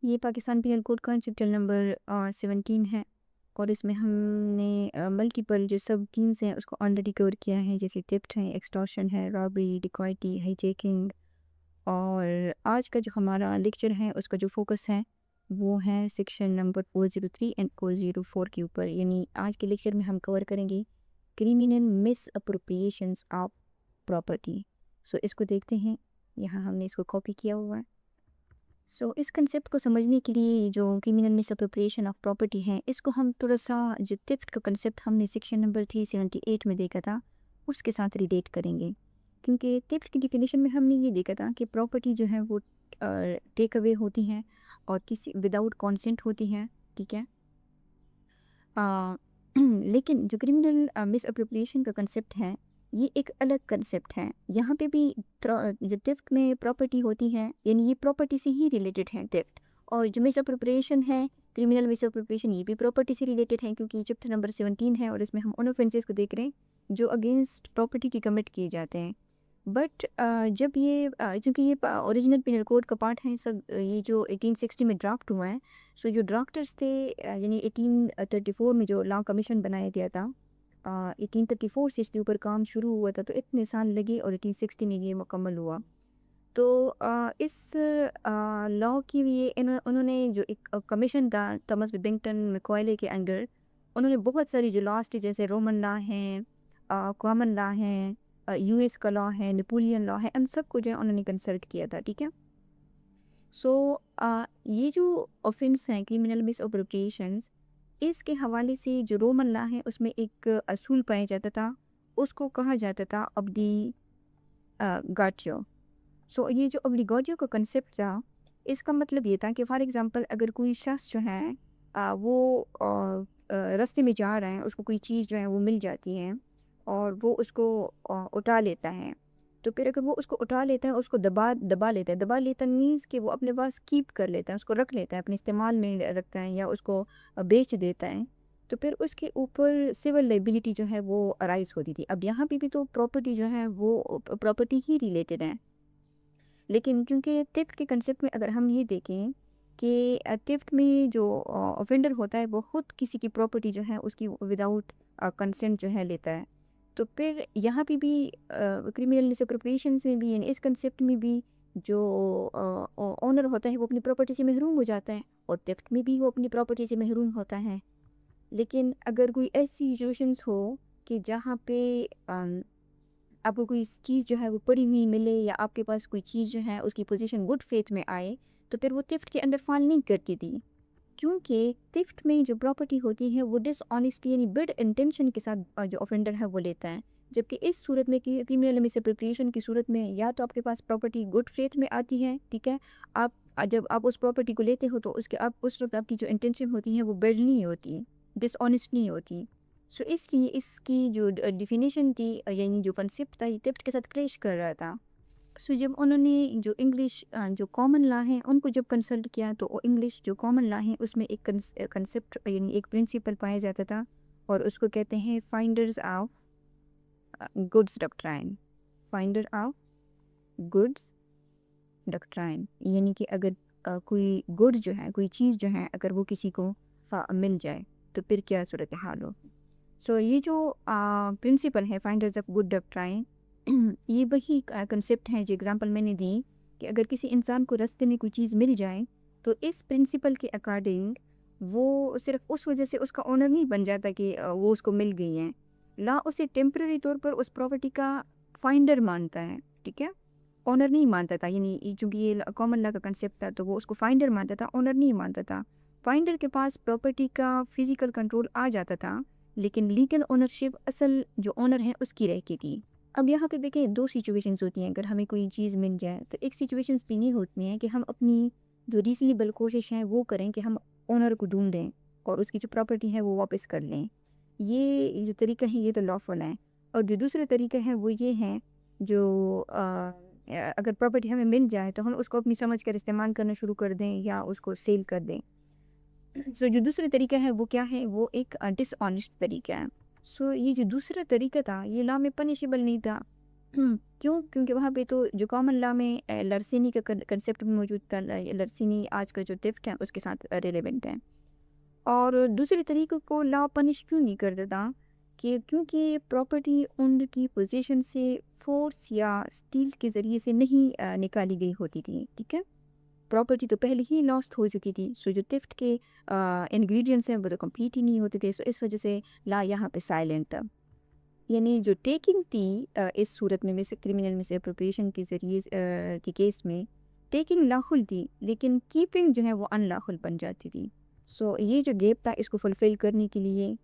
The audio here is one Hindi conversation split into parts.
ये पाकिस्तान पीनल कोड का चैप्टर नंबर 17 है और इसमें हमने मल्टीपल जो सब कीन्स हैं उसको ऑलरेडी कवर किया है, जैसे टिप्ट है, एक्सटॉर्शन है, रॉबरी, डिकॉयटी, हाईजैकिंग। और आज का जो हमारा लेक्चर है उसका जो फोकस है वो है सेक्शन नंबर 403 एंड 404 के ऊपर। यानी आज के लेक्चर में हम कवर करेंगे criminal misappropriations of property. So इसको देखते हैं, यहाँ हमने इसको कॉपी किया हुआ है। इस कंसेप्ट को समझने के लिए जो क्रिमिनल मिसअप्रोप्रिएशन ऑफ प्रॉपर्टी है, इसको हम थोड़ा सा जो थेफ्ट का कंसेप्ट हमने सेक्शन नंबर 378 में देखा था उसके साथ रिलेट करेंगे। क्योंकि थेफ्ट की डिफिनेशन में हमने ये देखा था कि प्रॉपर्टी जो है वो टेक अवे होती हैं और किसी विदाउट कॉन्सेंट होती हैं, ठीक है। अ, लेकिन जो क्रिमिनल मिसअप्रोप्रिएशन का कंसेप्ट है ये एक अलग कंसेप्ट है। यहाँ पे भी जो थेफ्ट में प्रॉपर्टी होती है यानी ये प्रॉपर्टी से ही रिलेटेड है थेफ्ट, और जो मिसअप्रोप्रिएशन है, क्रिमिनल मिसअप्रोप्रिएशन, ये भी प्रॉपर्टी से रिलेटेड है क्योंकि चैप्टर नंबर 17 है और इसमें हम उन ऑफेंसेस को देख रहे हैं जो अगेंस्ट प्रॉपर्टी की कमिट किए जाते हैं। बट जब ये चूँकि ये ओरिजिनल पिनल कोड का पार्ट है, सब ये जो 1860 में ड्राफ्ट हुआ है। सो जो ड्राफ्टर्स थे यानी 1834 में जो लॉ कमीशन बनाया गया था, 1834 से इसके ऊपर काम शुरू हुआ था, तो इतने साल लगे और 1860 में ये मुकम्मल हुआ। तो इस लॉ के लिए उन्होंने जो एक कमीशन था थॉमस बेबिंगटन मैकॉले के अंडर, उन्होंने बहुत सारी जो लॉज थी जैसे रोमन लॉ हैं, कॉमन लॉ हैं, यूएस का लॉ है, नेपोलियन लॉ है, इन सब को जो है उन्होंने कंसल्ट किया था, ठीक है। सो ये जो ऑफेंस हैं क्रिमिनल मिस अप्रोप्रिएशंस, इसके हवाले से जो रोमन लॉ है उसमें एक असूल पाया जाता था, उसको कहा जाता था ऑब्ली गाटियो। ये जो ऑब्लिगोटियो का कंसेप्ट था, इसका मतलब ये था कि फॉर एग्जांपल अगर कोई शख्स जो है वो रास्ते में जा रहा है, उसको कोई चीज़ जो है वो मिल जाती है और वो उसको उठा लेता है। तो फिर अगर वो उसको उठा लेता है, उसको दबा दबा लेता है, दबा लेता मीन्स कि वो अपने पास कीप कर लेता है, उसको रख लेता है, अपने इस्तेमाल में रखता है या उसको बेच देता है। तो फिर उसके ऊपर सिविल लाइबिलिटी जो है वो अराइज होती थी। अब यहाँ पे भी तो प्रॉपर्टी जो है वो प्रॉपर्टी ही रिलेटेड है, लेकिन क्योंकि थेफ्ट के कंसेप्ट में अगर हम ये देखें कि थेफ्ट में जो ऑफेंडर होता है वो खुद किसी की प्रॉपर्टी जो है उसकी विदाउट कंसेंट जो है लेता है। तो फिर यहाँ पे भी क्रिमिनल मिसअप्रोप्रिएशंस में भी यानी इस कंसेप्ट में भी जो ओनर होता है वो अपनी प्रॉपर्टी से महरूम हो जाता है, और थेफ्ट में भी वो अपनी प्रॉपर्टी से महरूम होता है। लेकिन अगर कोई ऐसी सिचुएशंस हो कि जहाँ पे आपको कोई चीज़ जो है वो पड़ी हुई मिले या आपके पास कोई चीज़ जो है उसकी पोजीशन गुड फेथ में आए, तो फिर वो थेफ्ट के अंदर फॉल नहीं करती थी। क्योंकि थेफ्ट में जो प्रॉपर्टी होती है वो डिसऑनेस्टी यानी बैड इंटेंशन के साथ जो ऑफेंडर है वो लेता है। जबकि इस सूरत में कि क्रिमिनल मिसअप्रोप्रिएशन की सूरत में या तो आपके पास प्रॉपर्टी गुड फेथ में आती है, ठीक है। आप जब आप उस प्रॉपर्टी को लेते हो तो उसके आप उस वक्त आपकी जो इंटेंशन होती है वो बैड नहीं होती, डिसऑनेस्ट नहीं होती। इसलिए इसकी जो डिफिनेशन थी यानी जो कंसेप्ट था ये थेफ्ट के साथ क्लैश कर रहा था। जब उन्होंने जो इंग्लिश जो कॉमन लॉ है उनको जब कंसल्ट किया, तो इंग्लिश जो कॉमन लॉ है उसमें एक कंसेप्ट यानी एक प्रिंसिपल पाया जाता था और उसको कहते हैं finders of goods doctrine. Finder of goods doctrine यानी कि अगर कोई गुड्स जो है, कोई चीज़ जो है, अगर वो किसी को मिल जाए तो फिर क्या सूरत हाल हो। ये जो प्रिंसिपल है फाइंडर्स ऑफ गुड डॉक्ट्राइन, ये वही कंसेप्ट है जो एग्जांपल मैंने दी कि अगर किसी इंसान को रास्ते में कोई चीज़ मिल जाए तो इस प्रिंसिपल के अकॉर्डिंग वो सिर्फ उस वजह से उसका ओनर नहीं बन जाता कि वो उसको मिल गई है। ला उसे टेम्पररी तौर पर उस प्रॉपर्टी का फाइंडर मानता है, ठीक है। ओनर नहीं मानता था, यानी चूंकि ये कॉमन लॉ का कंसेप्ट था तो वो उसको फाइंडर मानता था, ओनर नहीं मानता था। फाइंडर के पास प्रॉपर्टी का फिजिकल कंट्रोल आ जाता था, लेकिन लीगल ओनरशिप असल जो ओनर है उसकी रहती थी। अब यहाँ पे देखें दो सिचुएशंस होती हैं अगर हमें कोई चीज़ मिल जाए, तो एक सिचुएशंस भी नहीं होती हैं कि हम अपनी जो रीजनेबल कोशिश है वो करें कि हम ओनर को ढूंढें और उसकी जो प्रॉपर्टी है वो वापस कर लें। ये जो तरीका है ये तो लॉफुल है। और जो दूसरा तरीका है वो ये है जो अगर प्रॉपर्टी हमें मिल जाए तो हम उसको अपनी समझ कर इस्तेमाल करना शुरू कर दें या उसको सेल कर दें। जो दूसरा तरीका है वो क्या है, वो एक डिसऑनेस्ट तरीका है। ये जो दूसरा तरीका था ये लॉ में पनिशेबल नहीं था, क्यों? क्योंकि वहाँ पे तो जो कॉमन लॉ में लरसेनी का कंसेप्ट भी मौजूद था। लरसेनी आज का जो थेफ्ट है उसके साथ रिलेवेंट है। और दूसरे तरीके को लॉ पनिश क्यों नहीं कर देता कि क्योंकि प्रॉपर्टी ओनर की पोजीशन से फोर्स या स्टील के ज़रिए से नहीं निकाली गई होती थी, ठीक है? प्रॉपर्टी तो पहले ही लॉस्ट हो चुकी थी, सो जो थेफ्ट के इंग्रेडिएंट्स हैं वो तो कंप्लीट ही नहीं होते थे, सो इस वजह से लॉ यहाँ पे साइलेंट था। यानी जो टेकिंग थी इस सूरत में मिस क्रिमिनल मिस अप्रोप्रिएशन के ज़रिए के केस में टेकिंग लॉफुल थी, लेकिन कीपिंग जो है वो अनलॉफुल बन जाती थी। सो ये जो गैप था इसको फुलफ़िल करने के लिए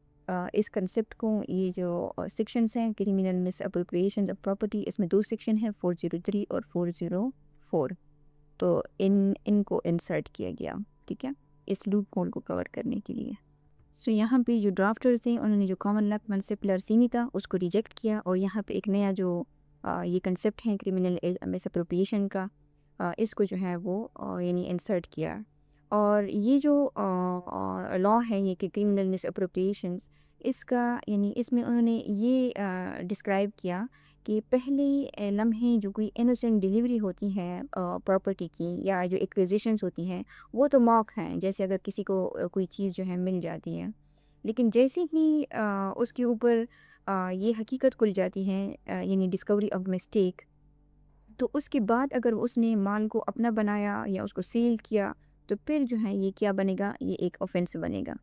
इस कंसेप्ट को ये जो सेक्शंस हैं criminal miss appropriation of property, इसमें 2 सेक्शन हैं 403 और 404। तो इनको इंसर्ट किया गया, ठीक है? इस लूप होल को कवर करने के लिए। सो यहाँ पे जो ड्राफ्टर्स थे उन्होंने जो कॉमन लॉ कंसेप्ट लरसीनी था उसको रिजेक्ट किया और यहाँ पे एक नया जो ये कंसेप्ट है क्रिमिनल मिसअप्रोप्रिएशन का, इसको जो है वो यानी इंसर्ट किया। और ये जो लॉ है ये कि क्रिमिनल मिसअप्रोप्रिएशंस, इसका यानी इसमें उन्होंने ये डिस्क्राइब किया कि पहले लम्हे जो कोई इनोसेंट डिलीवरी होती है प्रॉपर्टी की या जो एक्विजिशंस होती हैं वो तो मौक हैं, जैसे अगर किसी को कोई चीज़ जो है मिल जाती है। लेकिन जैसे ही उसके ऊपर ये हकीकत खुल जाती है यानी डिस्कवरी ऑफ मिस्टेक, तो उसके बाद अगर उसने माल को अपना बनाया या उसको सेल किया तो फिर जो है ये क्या बनेगा, ये एक ऑफेंस बनेगा।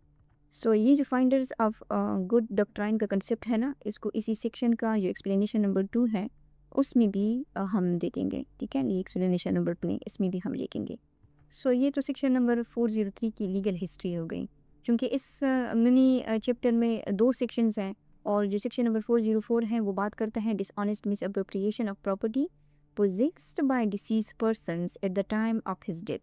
सो ये जो फाइंडर्स ऑफ गुड डॉक्ट्राइन का कंसेप्ट है ना, इसको इसी सेक्शन का जो एक्सप्लेनेशन नंबर 2 है उसमें भी हम देखेंगे, ठीक है? ये एक्सप्लेनेशन नंबर 2 इसमें भी हम देखेंगे। सो ये तो सेक्शन नंबर 403 की लीगल हिस्ट्री हो गई। चूँकि इस मिनी चैप्टर में 2 सेक्शंस हैं और जो सेक्शन नंबर 404 है वो बात करता है dishonest misappropriation of property possessed by deceased persons eight the time of his death.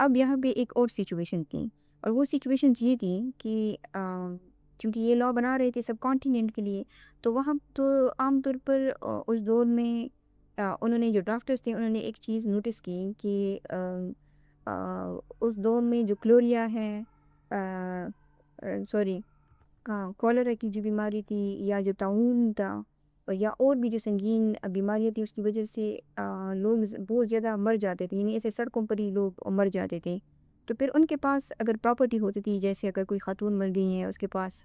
अब यहाँ पे एक और सिचुएशन थी और वो सिचुएशंस ये थी कि क्योंकि ये लॉ बना रहे थे सब कॉन्टिनेंट के लिए, तो वहाँ तो आमतौर पर उस दौर में उन्होंने जो ड्राफ्टर्स थे उन्होंने एक चीज़ नोटिस की कि उस दौर में जो क्लोरिया है, सॉरी, हाँ, कॉलरा की जो बीमारी थी या जो ताउन था और या और भी जो संगीन बीमारियां थी उसकी वजह से लोग बहुत ज़्यादा मर जाते थे, यानी ऐसे सड़कों पर ही लोग मर जाते थे। तो फिर उनके पास अगर प्रॉपर्टी होती थी, जैसे अगर कोई खातून मर गई है उसके पास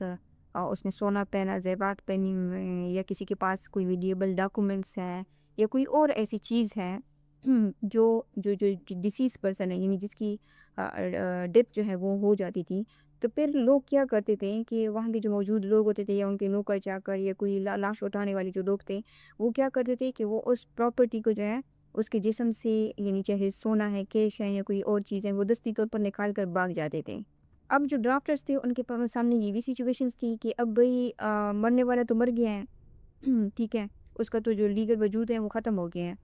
उसने सोना पहना, ज़ेवरात पहनी हुए हैं, या किसी के पास कोई वेल्यूएबल डॉक्यूमेंट्स है या कोई और ऐसी चीज़ है जो जो जो डिसीज पर्सन है यानी जिसकी डेथ जो है वो हो जाती थी, तो फिर लोग क्या करते थे कि वहाँ के जो मौजूद लोग होते थे या उनके नौकर चाकर या कोई लाश उठाने वाले जो लोग थे, वो क्या करते थे कि वो उस प्रॉपर्टी को जो है उसके जिस्म से, यानी चाहे सोना है, कैश है या कोई और चीज़ है, वो दस्ती तौर पर निकाल कर भाग जाते थे। अब जो ड्राफ्टर्स थे उनके सामने ये भी सिचुएशंस थी कि अब भाई मरने वाला तो मर गया है, ठीक है, उसका तो जो लीगल वजूद है वो ख़त्म हो गया है।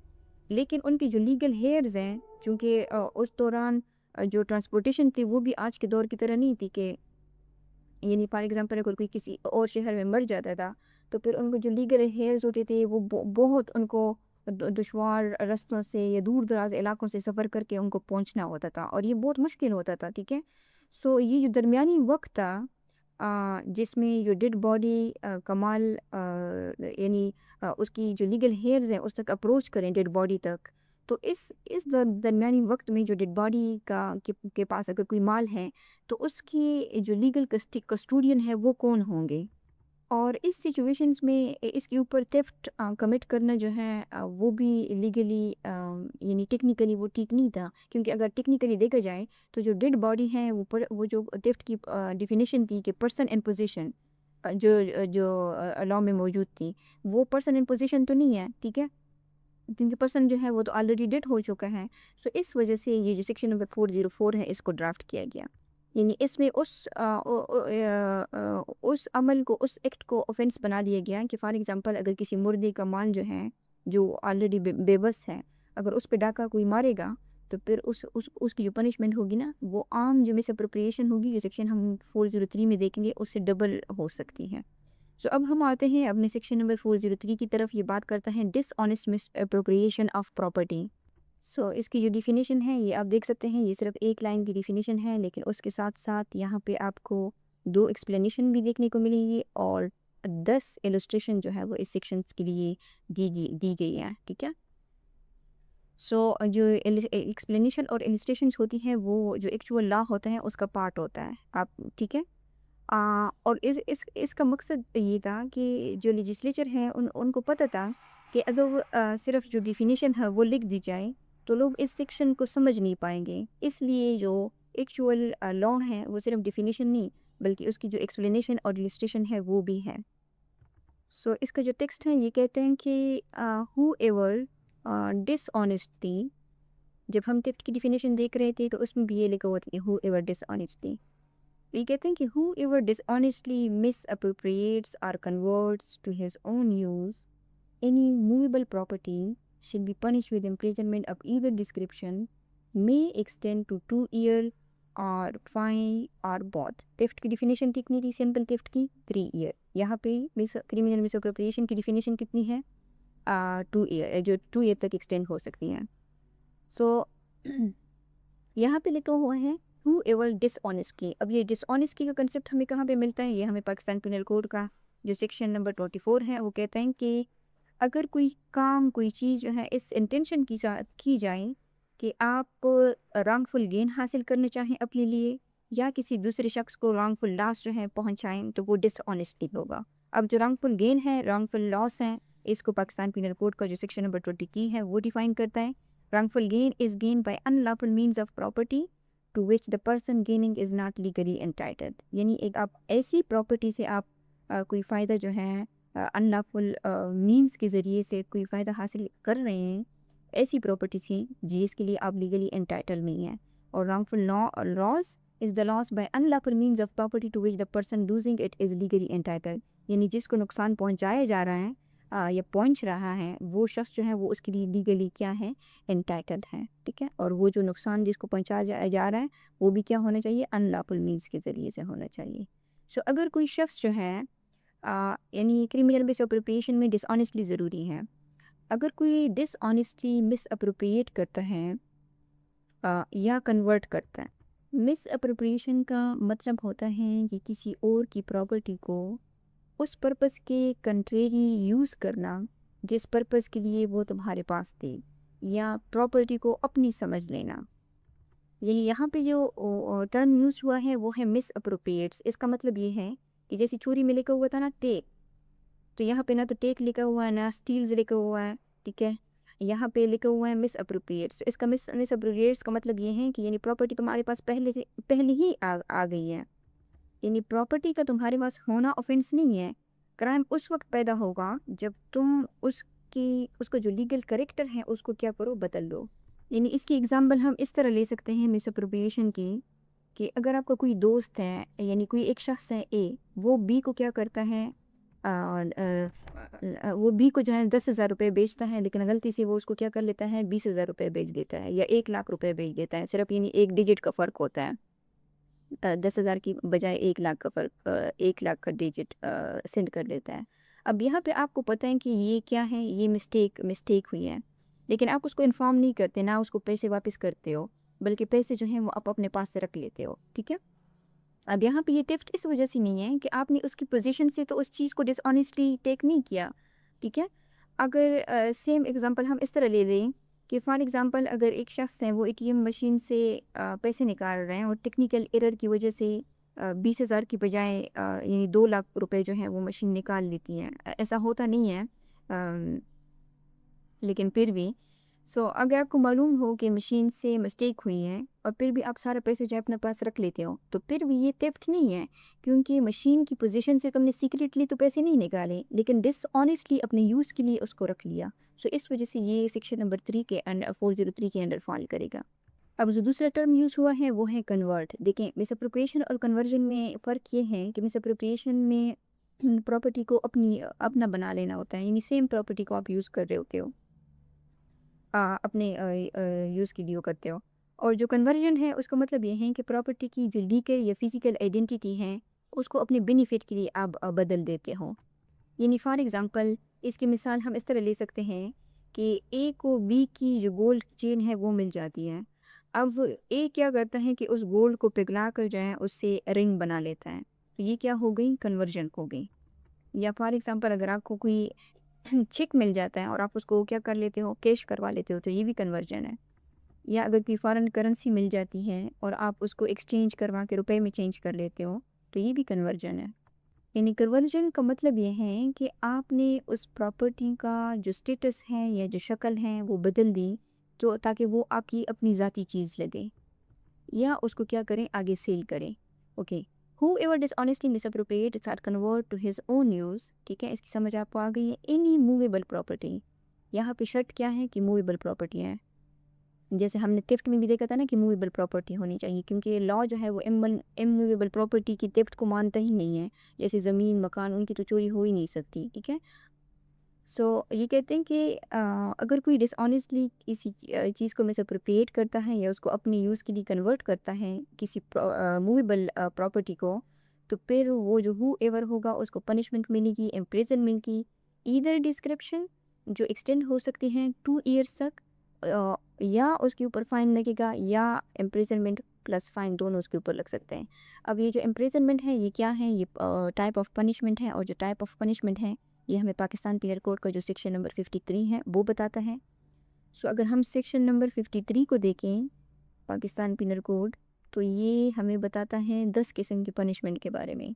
लेकिन उनकी जो लीगल हेयर्स हैं, चूँकि उस दौरान जो ट्रांसपोर्टेशन थी वो भी आज के दौर की तरह नहीं थी कि यानी फॉर एग्जांपल अगर कोई किसी और शहर में मर जाता था तो फिर उनको जो लीगल हेयर्स होते थे वो बहुत उनको दुश्वार रास्तों से या दूर दराज इलाकों से सफ़र करके उनको पहुंचना होता था और ये बहुत मुश्किल होता था, ठीक है? सो ये जो दरमियानी वक्त था जिसमें जो डेड बॉडी कमाल यानी उसकी जो लीगल हेयर्स हैं उस तक अप्रोच करें डेड बॉडी तक, तो इस दरमियानी वक्त में जो डेड बॉडी के पास अगर कोई माल है तो उसकी जो लीगल कस्टोडियन है वो कौन होंगे। और इस सिचुएशंस में इसके ऊपर थेफ्ट कमिट करना जो है वो भी लीगली यानी टेक्निकली वो ठीक नहीं था, क्योंकि अगर टेक्निकली देखा जाए तो जो डेड बॉडी है वो जो थेफ्ट की डिफिनेशन थी कि पर्सन एंड पोजीशन जो जो लॉ में मौजूद थी, वो पर्सन एंड पोजीशन तो नहीं है, ठीक है? क्योंकि पर्सन जो है वो तो ऑलरेडी डेड हो चुका है। सो इस वजह से ये जो सेक्शन नंबर 404 है इसको ड्राफ्ट किया गया। यानी इसमें उस अमल को, उस एक्ट को ऑफेंस बना दिया गया कि फॉर एग्जांपल अगर किसी मुर्दे का माल जो है जो ऑलरेडी बेबस है, अगर उस पे डाका कोई मारेगा तो फिर उसकी जो पनिशमेंट होगी ना वो आम जो मिसअप्रोप्रिएशन होगी, जो सेक्शन हम 403 में देखेंगे उससे डबल हो सकती है। सो अब हम आते हैं अपने सेक्शन नंबर 403 की तरफ। ये बात करता है डिसऑनेस्ट मिसअप्रोप्रिएशन ऑफ प्रॉपर्टी। सो इसकी जो डिफिनेशन है ये आप देख सकते हैं, ये सिर्फ एक लाइन की डिफिनेशन है, लेकिन उसके साथ साथ यहाँ पे आपको दो एक्सप्लेनेशन भी देखने को मिलेंगी और 10 इलस्ट्रेशन जो है वो इस सेक्शंस के लिए दी गई है, ठीक है। सो जो एक्सप्लेनेशन और इलस्ट्रेशंस होती हैं वो जो एक्चुअल लॉ होता है उसका पार्ट होता है, आप ठीक है। और इसका मकसद ये था कि जो लेजिस्लेचर है उनको पता था कि अगर वो सिर्फ जो डिफिनीशन है वो लिख दी जाए तो लोग इस सेक्शन को समझ नहीं पाएंगे, इसलिए जो एक्चुअल लॉ है वो सिर्फ डिफिनीशन नहीं बल्कि उसकी जो एक्सप्लेनेशन और इलस्ट्रेशन है वो भी है। सो इसका जो टेक्स्ट है ये कहते हैं कि हु एवर डिसऑनेस्टी, जब हम टेक्स्ट की डिफिनेशन देख रहे थे तो उसमें भी ये लिखा हुआ था हु एवर डिसऑनेस्टी। ये कहते हैं कि whoever dishonestly misappropriates or converts to his own use any movable property shall be punished with imprisonment of either description, may extend to 2 year or fine or both। Theft की डिफिनेशन कितनी थी सिंपल थेफ्ट की? 3 ईयर। यहाँ पे क्रिमिनल मिसअप्रोप्रिएशन की डिफिनेशन कितनी है? 2 ईयर, जो 2 ईयर तक एक्सटेंड हो सकती हैं। सो यहाँ पे लिखा हुआ है हु एवर डिसऑनेस्टली। अब ये डिसऑनेस्टी का कंसेप्ट हमें कहाँ पे मिलता है? ये हमें पाकिस्तान पिनल कोड का जो सेक्शन नंबर 24 है वो कहता है कि अगर कोई काम कोई चीज़ जो है इस इंटेंशन की साथ की जाए कि आप रॉन्गफुल गेन हासिल करना चाहें अपने लिए या किसी दूसरे शख्स को रॉन्गफुल लॉस जो है पहुंचाएं तो वो डिसऑनेस्टी होगा। अब जो रॉन्गफुल गेन है, रॉन्गफुल लॉस है, इसको पाकिस्तान पिनल कोड का जो सेक्शन नंबर 20 की है वो डिफाइन करता है। Wrongful gain is gained by unlawful means of property to which the person gaining is not legally entitled। यानी एक आप ऐसी प्रॉपर्टी से आप कोई फ़ायदा जो है अनलॉफुल मीन्स के ज़रिए से कोई फ़ायदा हासिल कर रहे हैं, ऐसी प्रॉपर्टी से जिसके लिए आप लीगली एंटाइटल नहीं हैं। और wrongful loss is the loss by unlawful means of property to which the person losing it is legally entitle. यानी जिसको नुकसान पहुँचाया जा रहा है या पहुंच रहा है वो शख्स जो है वो उसके लिए लीगली क्या है? एंटाइटल्ड है, ठीक है। और वो जो नुकसान जिसको पहुंचाया जा रहा है वो भी क्या होना चाहिए? अनलॉफुल मीन्स के ज़रिए से होना चाहिए। सो अगर कोई शख्स जो है यानी क्रिमिनल मिसअप्रोप्रिएशन में डिसऑनेस्टली ज़रूरी है। अगर कोई डिसऑनेस्टली मिसअप्रोप्रिएट करता है या कन्वर्ट करता है, मिसअप्रोप्रिएशन का मतलब होता है कि किसी और की प्रॉपर्टी को उस पर्पस के कंट्रेरी यूज़ करना जिस पर्पस के लिए वो तुम्हारे पास थी, या प्रॉपर्टी को अपनी समझ लेना। यानी यहाँ पे जो टर्म यूज़ हुआ है वो है मिस अप्रोप्रिएट्स। इसका मतलब ये है कि जैसे चोरी में लिखा हुआ था ना टेक, तो यहाँ पे ना तो टेक लिखा हुआ है ना स्टील्स लिखा हुआ है, ठीक है। यहाँ पे लिखा हुआ है मिस अप्रोप्रिएट्स। तो इसका मिस अप्रोप्रिएट्स का मतलब ये है कि यानी प्रॉपर्टी तुम्हारे पास पहले ही आ गई है। यानी प्रॉपर्टी का तुम्हारे पास होना ऑफेंस नहीं है। क्राइम उस वक्त पैदा होगा जब तुम उसका जो लीगल करेक्टर है उसको क्या करो? बदल लो। यानी इसकी एग्जांपल हम इस तरह ले सकते हैं मिसअप्रोप्रिएशन की कि अगर आपका कोई दोस्त है यानी कोई एक शख्स है ए, वो बी को क्या करता है? वो बी को जो है 10,000 रुपये बेचता है, लेकिन गलती से वो उसको क्या कर लेता है? 20,000 रुपये बेच देता है या 1 लाख रुपये बेच देता है। सिर्फ यानी एक डिजिट का फ़र्क होता है। 10,000 की बजाय 1 लाख का फ़र्क, 1 लाख का डिजिट सेंड कर देता है। अब यहाँ पे आपको पता है कि ये क्या है? ये मिस्टेक हुई है, लेकिन आप उसको इन्फॉर्म नहीं करते, ना उसको पैसे वापस करते हो, बल्कि पैसे जो हैं वो आप अपने पास से रख लेते हो, ठीक है। अब यहाँ पे ये थेफ्ट इस वजह से नहीं है कि आपने उसकी पोजीशन से तो उस चीज़ को डिसऑनेस्टली टेक नहीं किया, ठीक है। अगर सेम एग्जांपल हम इस तरह ले लें कि फॉर एग्जांपल अगर एक शख्स है वो एटीएम मशीन से पैसे निकाल रहे हैं और टेक्निकल एरर की वजह से 20,000 की बजाय यानी 2 लाख रुपए जो हैं वो मशीन निकाल लेती हैं। ऐसा होता नहीं है, लेकिन फिर भी अगर आपको मालूम हो कि मशीन से मिस्टेक हुई है और फिर भी आप सारा पैसे जो है अपने पास रख लेते हो, तो फिर भी ये थेफ्ट नहीं है, क्योंकि मशीन की पोजीशन से तुमने सीक्रेटली तो पैसे नहीं निकाले, लेकिन डिसऑनेस्टली अपने यूज़ के लिए उसको रख लिया। इस वजह से ये सेक्शन नंबर 3 के अंडर 403 के अंडर फॉल करेगा। अब जो दूसरा टर्म यूज़ हुआ है वो है कन्वर्ट। देखें, मिसअप्रोप्रिएशन और कन्वर्जन में फ़र्क ये है कि मिसअप्रोप्रिएशन में प्रॉपर्टी को अपना बना लेना होता है, यानी सेम प्रॉपर्टी को आप यूज़ कर रहे होते हो, अपने यूज़ के लिए करते हो। और जो कन्वर्जन है उसका मतलब ये है कि प्रॉपर्टी की जो लीगल या फिजिकल आइडेंटिटी है उसको अपने बेनिफिट के लिए आप बदल देते हो। यानी फॉर एग्जांपल इसकी मिसाल हम इस तरह ले सकते हैं कि ए को बी की जो गोल्ड चेन है वो मिल जाती है। अब ए क्या करता है कि उस गोल्ड को पिघला कर जो है उससे रिंग बना लेता है, तो ये क्या हो गई? कन्वर्जन हो गई। या फॉर एग्ज़ाम्पल अगर आपको कोई चेक मिल जाता है और आप उसको क्या कर लेते हो, कैश करवा लेते हो, तो ये भी कन्वर्जन है। या अगर कोई फॉरेन करेंसी मिल जाती है और आप उसको एक्सचेंज करवा के रुपए में चेंज कर लेते हो, तो ये भी कन्वर्जन है। यानी कन्वर्जन का मतलब ये है कि आपने उस प्रॉपर्टी का जो स्टेटस है या जो शक्ल है वो बदल दी, तो ताकि वो आपकी अपनी ज़ाती चीज़ लगे या उसको क्या करें, आगे सेल करें। Okay, whoever dishonestly misappropriates or convert to his own use, ठीक है, इसकी समझ आपको आ गई है। एनी मूवेबल प्रॉपर्टी, यहाँ पे शर्त क्या है कि मूवेबल प्रॉपर्टी है। जैसे हमने थेफ्ट में भी देखा था ना कि मूवेबल प्रॉपर्टी होनी चाहिए, क्योंकि लॉ जो है वो इमूवेबल प्रॉपर्टी की थेफ्ट को मानता ही नहीं है। जैसे ज़मीन मकान, उनकी तो चोरी हो ही नहीं सकती, ठीक है। सो ये कहते हैं कि अगर कोई डिसऑनेस्टली किसी चीज़ को मिसअप्रोप्रिएट करता है या उसको अपने यूज़ के लिए कन्वर्ट करता है किसी मूवेबल प्रॉपर्टी को, तो फिर वो जो हु एवर होगा उसको पनिशमेंट मिलेगी, इम्प्रिजनमेंट की, ईदर डिस्क्रिप्शन जो एक्सटेंड हो सकती हैं 2 ईयर्स तक, या उसके ऊपर फ़ाइन लगेगा, या इम्प्रिजनमेंट प्लस फ़ाइन दोनों उसके ऊपर लग सकते हैं। अब ये जो इम्प्रिजनमेंट है ये क्या है, ये टाइप ऑफ पनिशमेंट है, और जो टाइप ऑफ पनिशमेंट है ये हमें पाकिस्तान पीनल कोड का जो सेक्शन नंबर 53 है वो बताता है। सो अगर हम सेक्शन नंबर 53 को देखें पाकिस्तान पीनल कोड, तो ये हमें बताता है 10 किस्म की पनिशमेंट के बारे में,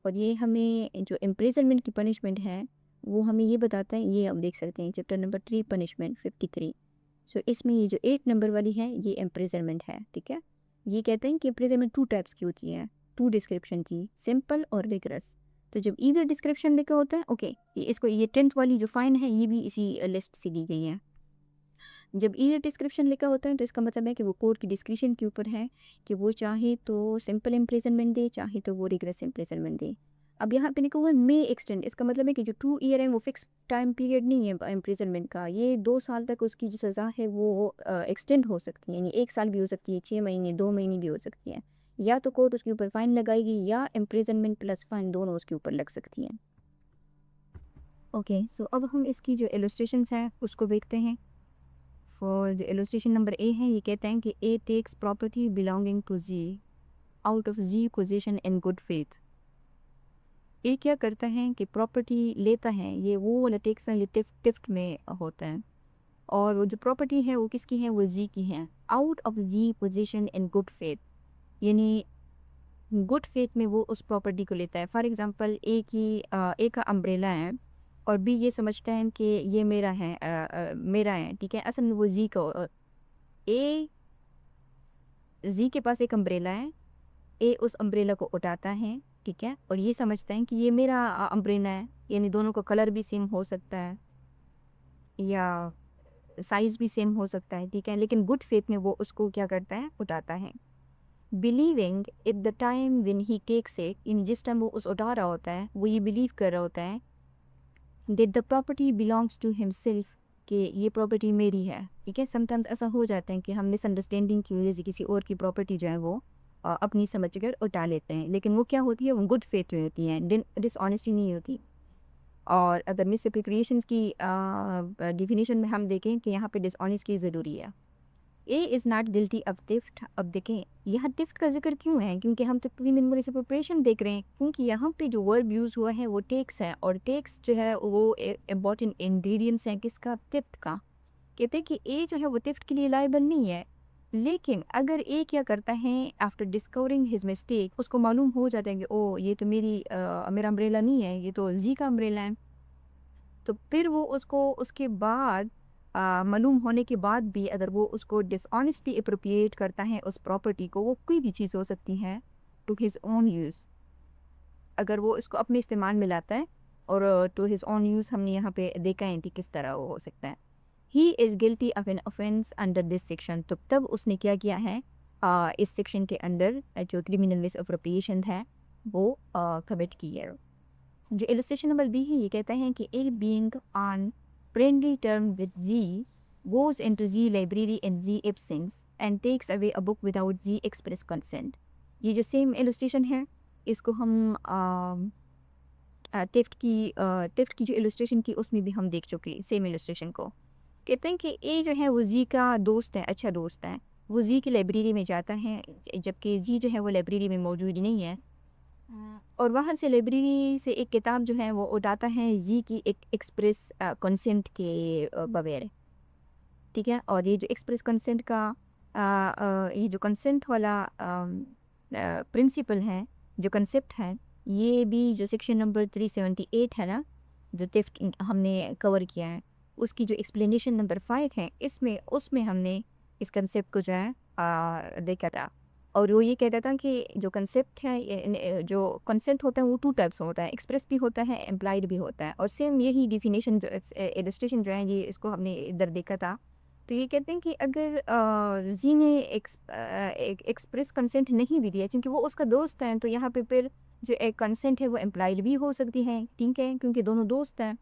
और ये हमें जो इम्प्रिजनमेंट की पनिशमेंट है वो हमें ये बताता है। ये हम देख सकते हैं चैप्टर नंबर 3 पनिशमेंट 53। सो इसमें ये जो 8 नंबर वाली है ये इम्प्रिजनमेंट है, ठीक है। ये कहते हैं कि इम्प्रिजनमेंट 2 टाइप्स की होती है, 2 डिस्क्रिप्शन की, सिंपल और रिगरस। तो जब ईदर डिस्क्रिप्शन लिखा होता है, ओके, ये इसको ये 10th वाली जो फाइन है ये भी इसी लिस्ट से दी गई है। जब ईदर डिस्क्रिप्शन लिखा होता है तो इसका मतलब है कि वो कोर्ट की डिस्क्रिप्शन के ऊपर है कि वो चाहे तो सिंपल इम्प्रिजनमेंट दे, चाहे तो वो रिगरस इम्प्रिजनमेंट दे। अब यहाँ पे लिखा हुआ है मे एक्सटेंड, इसका मतलब है कि जो 2 ईयर है वो फिक्स टाइम पीरियड नहीं है इम्प्रिजनमेंट का। ये 2 साल तक उसकी जो सज़ा है वो एक्सटेंड हो सकती है, यानी 1 साल भी हो सकती है, 6 महीने, 2 महीने भी हो सकती है। या तो कोर्ट उसके ऊपर फाइन लगाएगी या इम्प्रिजनमेंट प्लस फाइन दोनों उसके ऊपर लग सकती हैं। ओके, सो अब हम इसकी जो इलस्ट्रेशंस हैं उसको देखते हैं। फॉर जो इलस्ट्रेशन नंबर ए है, ये कहते हैं कि A takes property belonging to Z out of ji position in good faith. ये क्या करता है कि प्रॉपर्टी लेता है, ये वो वाला टेक्स है, ये टिफ्ट में होता है, और वो जो प्रॉपर्टी है वो किसकी है, वो जी की है, out of ji position in good faith, यानी गुड फेथ में वो उस प्रॉपर्टी को लेता है। फॉर एग्जांपल ए का अम्ब्रेला है और बी ये समझता है कि ये मेरा है, मेरा है, ठीक है। असल में वो जी का, ए जी के पास एक अम्ब्रेला है, ए उस अम्ब्रेला को उठाता है, ठीक है, और ये समझता है कि ये मेरा अम्ब्रेला है, यानी दोनों का कलर भी सेम हो सकता है या साइज़ भी सेम हो सकता है, ठीक है, लेकिन गुड फेथ में वो उसको क्या करता है, उठाता है। Believing at the time when he takes it, यानी जिस टाइम वो उस उठा रहा होता है वो ये बिलीव कर रहा होता है that the property belongs to himself, कि ये प्रॉपर्टी मेरी है, ठीक है। समटाइम्स ऐसा हो जाता है कि हम मिसअंडरस्टैंडिंग की वजह से किसी और की प्रॉपर्टी जो है वो अपनी समझ कर उठा लेते हैं, लेकिन वो क्या होती है, वो गुड फेथ में होती है, डिसऑनेस्टी नहीं होती। और अगर मिसअप्रोप्रिएशंस की डिफिनीशन में हम देखें कि यहाँ पे डिसऑनेस्टी ज़रूरी है। A is not guilty of theft. अब देखें यहाँ थिफ्ट का जिक्र क्यों है, क्योंकि हम तो क्रीम मिसअप्रोप्रिएशन देख रहे हैं, क्योंकि यहाँ पे जो वर्ब यूज़ हुआ है वो टेक्स है, और टेक्स जो है वो इम्पॉर्टेंट इंग्रेडिएंट्स है किसका, थिफ्ट का। कहते हैं कि ए जो है वो थिफ्ट के लिए लायबल नहीं है, लेकिन अगर ए क्या करता है, आफ्टर डिस्कवरिंग हिज मिस्टेक, उसको मालूम हो जाता है कि ओ ये तो मेरा अम्ब्रेला नहीं है, ये तो जी का अम्ब्रेला है, तो फिर वो उसको उसके बाद मालूम होने के बाद भी अगर वो उसको डिसऑनेस्टली अप्रोप्रिएट करता है उस प्रॉपर्टी को, वो कोई भी चीज़ हो सकती है, टू हिज ओन यूज़, अगर वो इसको अपने इस्तेमाल में लाता है, और टू हिज ओन यूज़ हमने यहाँ पे देखा है कि किस तरह वो हो सकता है। He is guilty of an offence under this section, तो तब उसने क्या किया है, इस सेक्शन के अंदर जो क्रिमिनल मिसअप्रोप्रिएशन है वो कमिट की है। जो इलस्ट्रेशन नंबर बी है, ये कहता है कि A being on friendly term with the goes into the library in the absence and takes away a book without the express consent. ये जो सेम इलस्ट्रेशन है इसको हम टिफ्ट की जो इलस्ट्रेशन की उसमें भी हम देख चुके हैं सेम इलस्ट्रेशन को। कहते हैं कि ए जो है वो जी का दोस्त है, अच्छा दोस्त है, वो जी की लाइब्रेरी में जाता है, जबकि जी जो है वो लाइब्रेरी में मौजूद नहीं है, और वहाँ से लाइब्रेरी से एक किताब जो है वो उठाता है जी की एक एक्सप्रेस कंसेंट के बगैर, ठीक है। और ये जो एक्सप्रेस कंसेंट का ये जो कंसेंट वाला प्रिंसिपल है, जो कंसेप्ट है, ये भी जो सेक्शन नंबर 378 है ना, जो थेफ्ट हमने कवर किया है, उसकी जो एक्सप्लेनेशन नंबर 5 है, इसमें उसमें हमने इस कंसेप्ट को जो है देखा था। और वो ये कहता था कि जो कंसेप्ट है जो कंसेंट होता है वो टू टाइप्स होता है, एक्सप्रेस भी होता है, एम्प्लाइड भी होता है। और सेम यही डिफिनेशन इलस्ट्रेशन जो है ये इसको हमने इधर देखा था। तो ये कहते हैं कि अगर जी ने एक एक्सप्रेस कंसेंट नहीं भी दिया क्योंकि वो उसका दोस्त है, तो यहाँ पे फिर जो एक कंसेंट है वो एम्प्लाइड भी हो सकती है, ठीक है, क्योंकि दोनों दोस्त हैं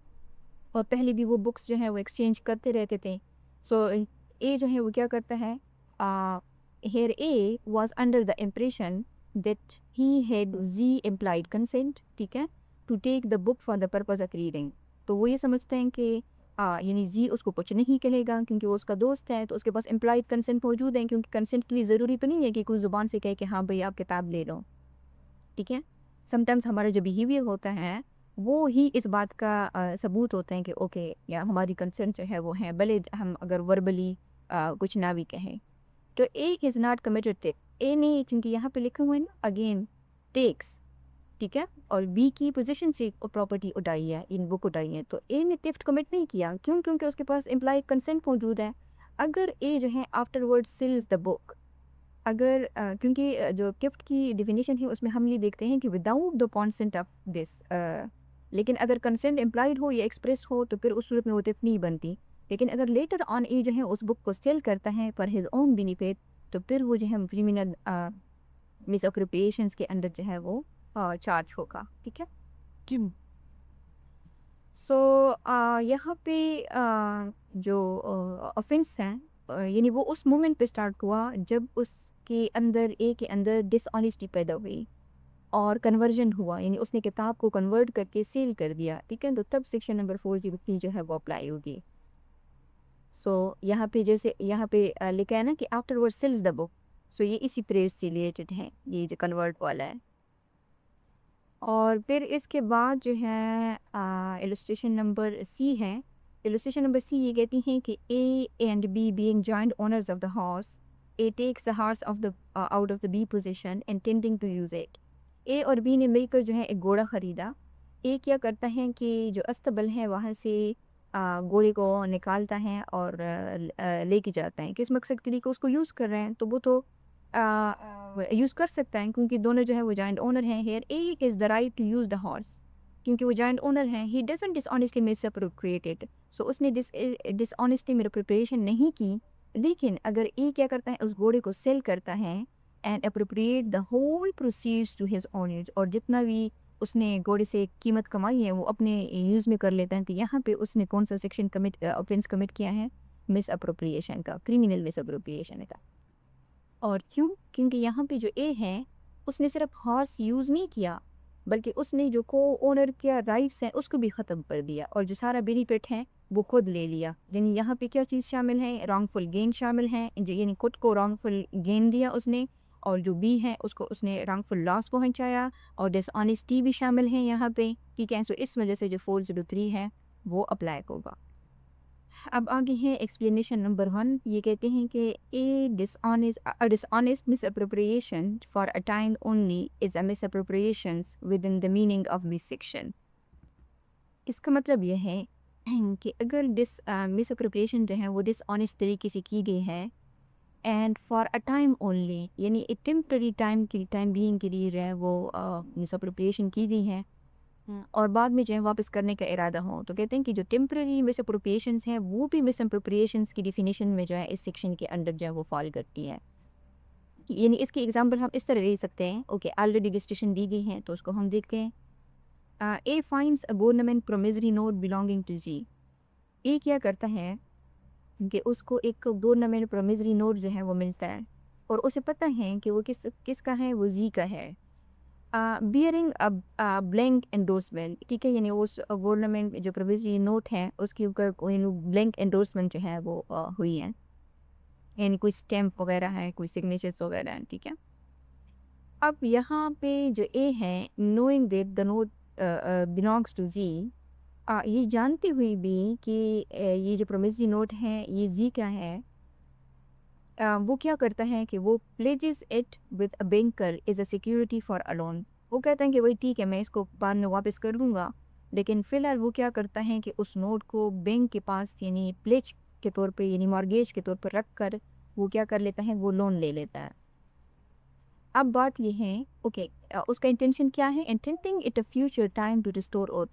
और पहले भी वो बुक्स जो है वो एक्सचेंज करते रहते थे। सो ए जो है वो क्या करता है, here A was under the impression that he had the implied consent, ठीक है, to take the book for the purpose of reading. तो वो ये समझते हैं कि यानी जी उसको कुछ नहीं कहेगा क्योंकि वो उसका दोस्त है, तो उसके पास एम्प्लॉयड कंसेंट मौजूद है, क्योंकि कंसेंट के लिए ज़रूरी तो नहीं है कि कोई ज़ुबान से कहे कि हाँ भाई आप किताब ले लो, ठीक है। समटाइम्स हमारा जो बिहेवियर होता है वो ही इस बात का सबूत होते हैं कि ओके या हमारी कंसेंट जो है वो है, भले हम अगर वर्बली कुछ ना भी कहें। तो ए इज़ नॉट कमिटेड थे, ए ने क्योंकि यहाँ पे लिखे हुए हैं ना अगेन टेक्स, ठीक है, और बी की पोजीशन से प्रॉपर्टी उठाई है, इन बुक उठाई है, तो ए ने थेफ्ट कमिट नहीं किया, क्यों, क्योंकि उसके पास इम्प्लॉय कंसेंट मौजूद है। अगर ए जो है आफ्टरवर्ड सेल्स द बुक, अगर क्योंकि जो गिफ्ट की डिफिनेशन है उसमें हम ये देखते हैं कि without the consent of this, लेकिन अगर कंसेंट एम्प्लॉयड हो या एक्सप्रेस हो तो फिर उस सूरत में वो थेफ्ट नहीं बनती। लेकिन अगर लेटर ऑन ए जो है उस बुक को सेल करता है फॉर हिज ओन बेनिफिट, तो फिर वो जो है क्रिमिनल मिसअप्रोप्रिएशंस के अंडर जो है वो चार्ज होगा, ठीक है। जी। सो यहाँ पे जो ऑफेंस है, यानी वो उस मोमेंट पे स्टार्ट हुआ जब उसके अंदर ए के अंदर डिसऑनेस्टी पैदा हुई और कन्वर्जन हुआ, यानी उसने किताब को कन्वर्ट करके सेल कर दिया, ठीक है, तो तब सेक्शन नंबर 403 जो है वो अप्लाई होगी। सो यहाँ पे जैसे यहाँ पे लिखा है ना कि आफ्टरवर्ड सेल्स द बुक, सो ये इसी प्रेस से रिलेटेड है, ये जो कन्वर्ट वाला है। और फिर इसके बाद जो है इलस्ट्रेशन नंबर सी है। इलस्ट्रेशन नंबर सी ये कहती हैं कि A and B being joint owners of the horse, A takes the horse off the out of the B position intending to use it. A और बी ने मिलकर जो है एक घोड़ा ख़रीदा। ए क्या करता है कि जो अस्तबल है वहाँ से घोड़े को निकालता है और लेके जाता है, किस मकसद के लिए, कि उसको यूज़ कर रहे हैं, तो वो तो यूज़ कर सकता है क्योंकि दोनों जो है वो जॉइंट ओनर हैं। Here A is the right to use the horse, क्योंकि वो जॉइंट ओनर हैं। ही डजंट डिसऑनेस्टली मिसअप्रोप्रिएटेड, सो उसने डिसऑनेस्टली मिसअप्रोप्रिएशन नहीं की। लेकिन अगर ए क्या करता है, उस घोड़े को सेल करता है and appropriate the whole proceeds to his owners, और जितना भी उसने घोड़े से कीमत कमाई है वो अपने यूज़ में कर लेता है, तो यहाँ पे उसने कौन सा सेक्शन कमिट ऑफेंस कमिट किया है, मिस अप्रोप्रिएशन का, क्रिमिनल मिस अप्रोप्रिएशन का। और क्यों? क्योंकि यहाँ पे जो ए है उसने सिर्फ हॉर्स यूज़ नहीं किया, बल्कि उसने जो को ओनर के राइट्स हैं उसको भी ख़त्म कर दिया, और जो सारा बेनिफिट है वो खुद ले लिया। यानी यहाँ पे क्या चीज़ शामिल है, रॉन्गफुल गेन शामिल है, यानी खुद को रॉन्गफुल गेन दिया उसने, और जो बी है उसको उसने रॉन्गफुल लॉस पहुँचाया, और डिसऑनेस्टी भी शामिल है यहाँ पे, ठीक है। सो इस वजह से जो 403 है वो अप्लाई होगा। अब आगे है एक्सप्लेनेशन नंबर 1, ये कहते हैं कि ए dishonest misappropriation for a time only is a misappropriation with in the meaning of this section. इसका मतलब यह है कि अगर मिसअप्रोप्रिएशन जो है वो डिसऑनेस्ट तरीके से की गई है and for a time only, यानी एक टेम्पररी टाइम बीइंग के लिए जो है वो मिसअप्रोप्रिएशन की गई है, और बाद में जो है वापस करने का इरादा हो, तो कहते हैं कि जो टेम्पररी मिसअप्रोप्रिएशंस हैं वो भी मिसअप्रोप्रिएशंस की डिफिनेशन में जो है इस सेक्शन के अंडर जो है वो फॉल करती है। यानी इसकी एग्जांपल हम इस तरह ले सकते हैं, ओके, ऑलरेडी रजिस्ट्रेशन दी गई है तो उसको हम देखते हैं। A finds a government promissory note belonging to Z. A क्या करता है कि उसको एक गवर्नमेंट प्रोमिसरी नोट जो है वो मिलता है, और उसे पता है कि वो किसका है, वो जी का है, बियरिंग ब्लैंक एंडोर्समेंट, ठीक है, यानी उस गवर्नमेंट जो प्रोविजरी नोट है उसके ऊपर कोई ब्लैंक एंडोर्समेंट जो है वो हुई है, यानी कोई स्टैम्प वगैरह है, कोई सिग्नेचर्स वगैरह हैं, ठीक है। अब यहाँ पे जो ए है, knowing that the note belongs to Z, ये जानते हुए भी कि ये जो प्रोमिसरी नोट है ये जी का है, वो क्या करता है कि वो pledges it with a banker as a security for a loan. वो कहता है कि वही ठीक है, मैं इसको बाद में वापस कर दूंगा, लेकिन फिलहाल वो क्या करता है कि उस नोट को बैंक के पास यानी प्लेज के तौर पे यानी मॉर्गेज के तौर पर रख कर वो क्या कर लेता है, वो लोन ले लेता है। अब बात ये है, ओके, उसका इंटेंशन क्या है, intending it a future time to restore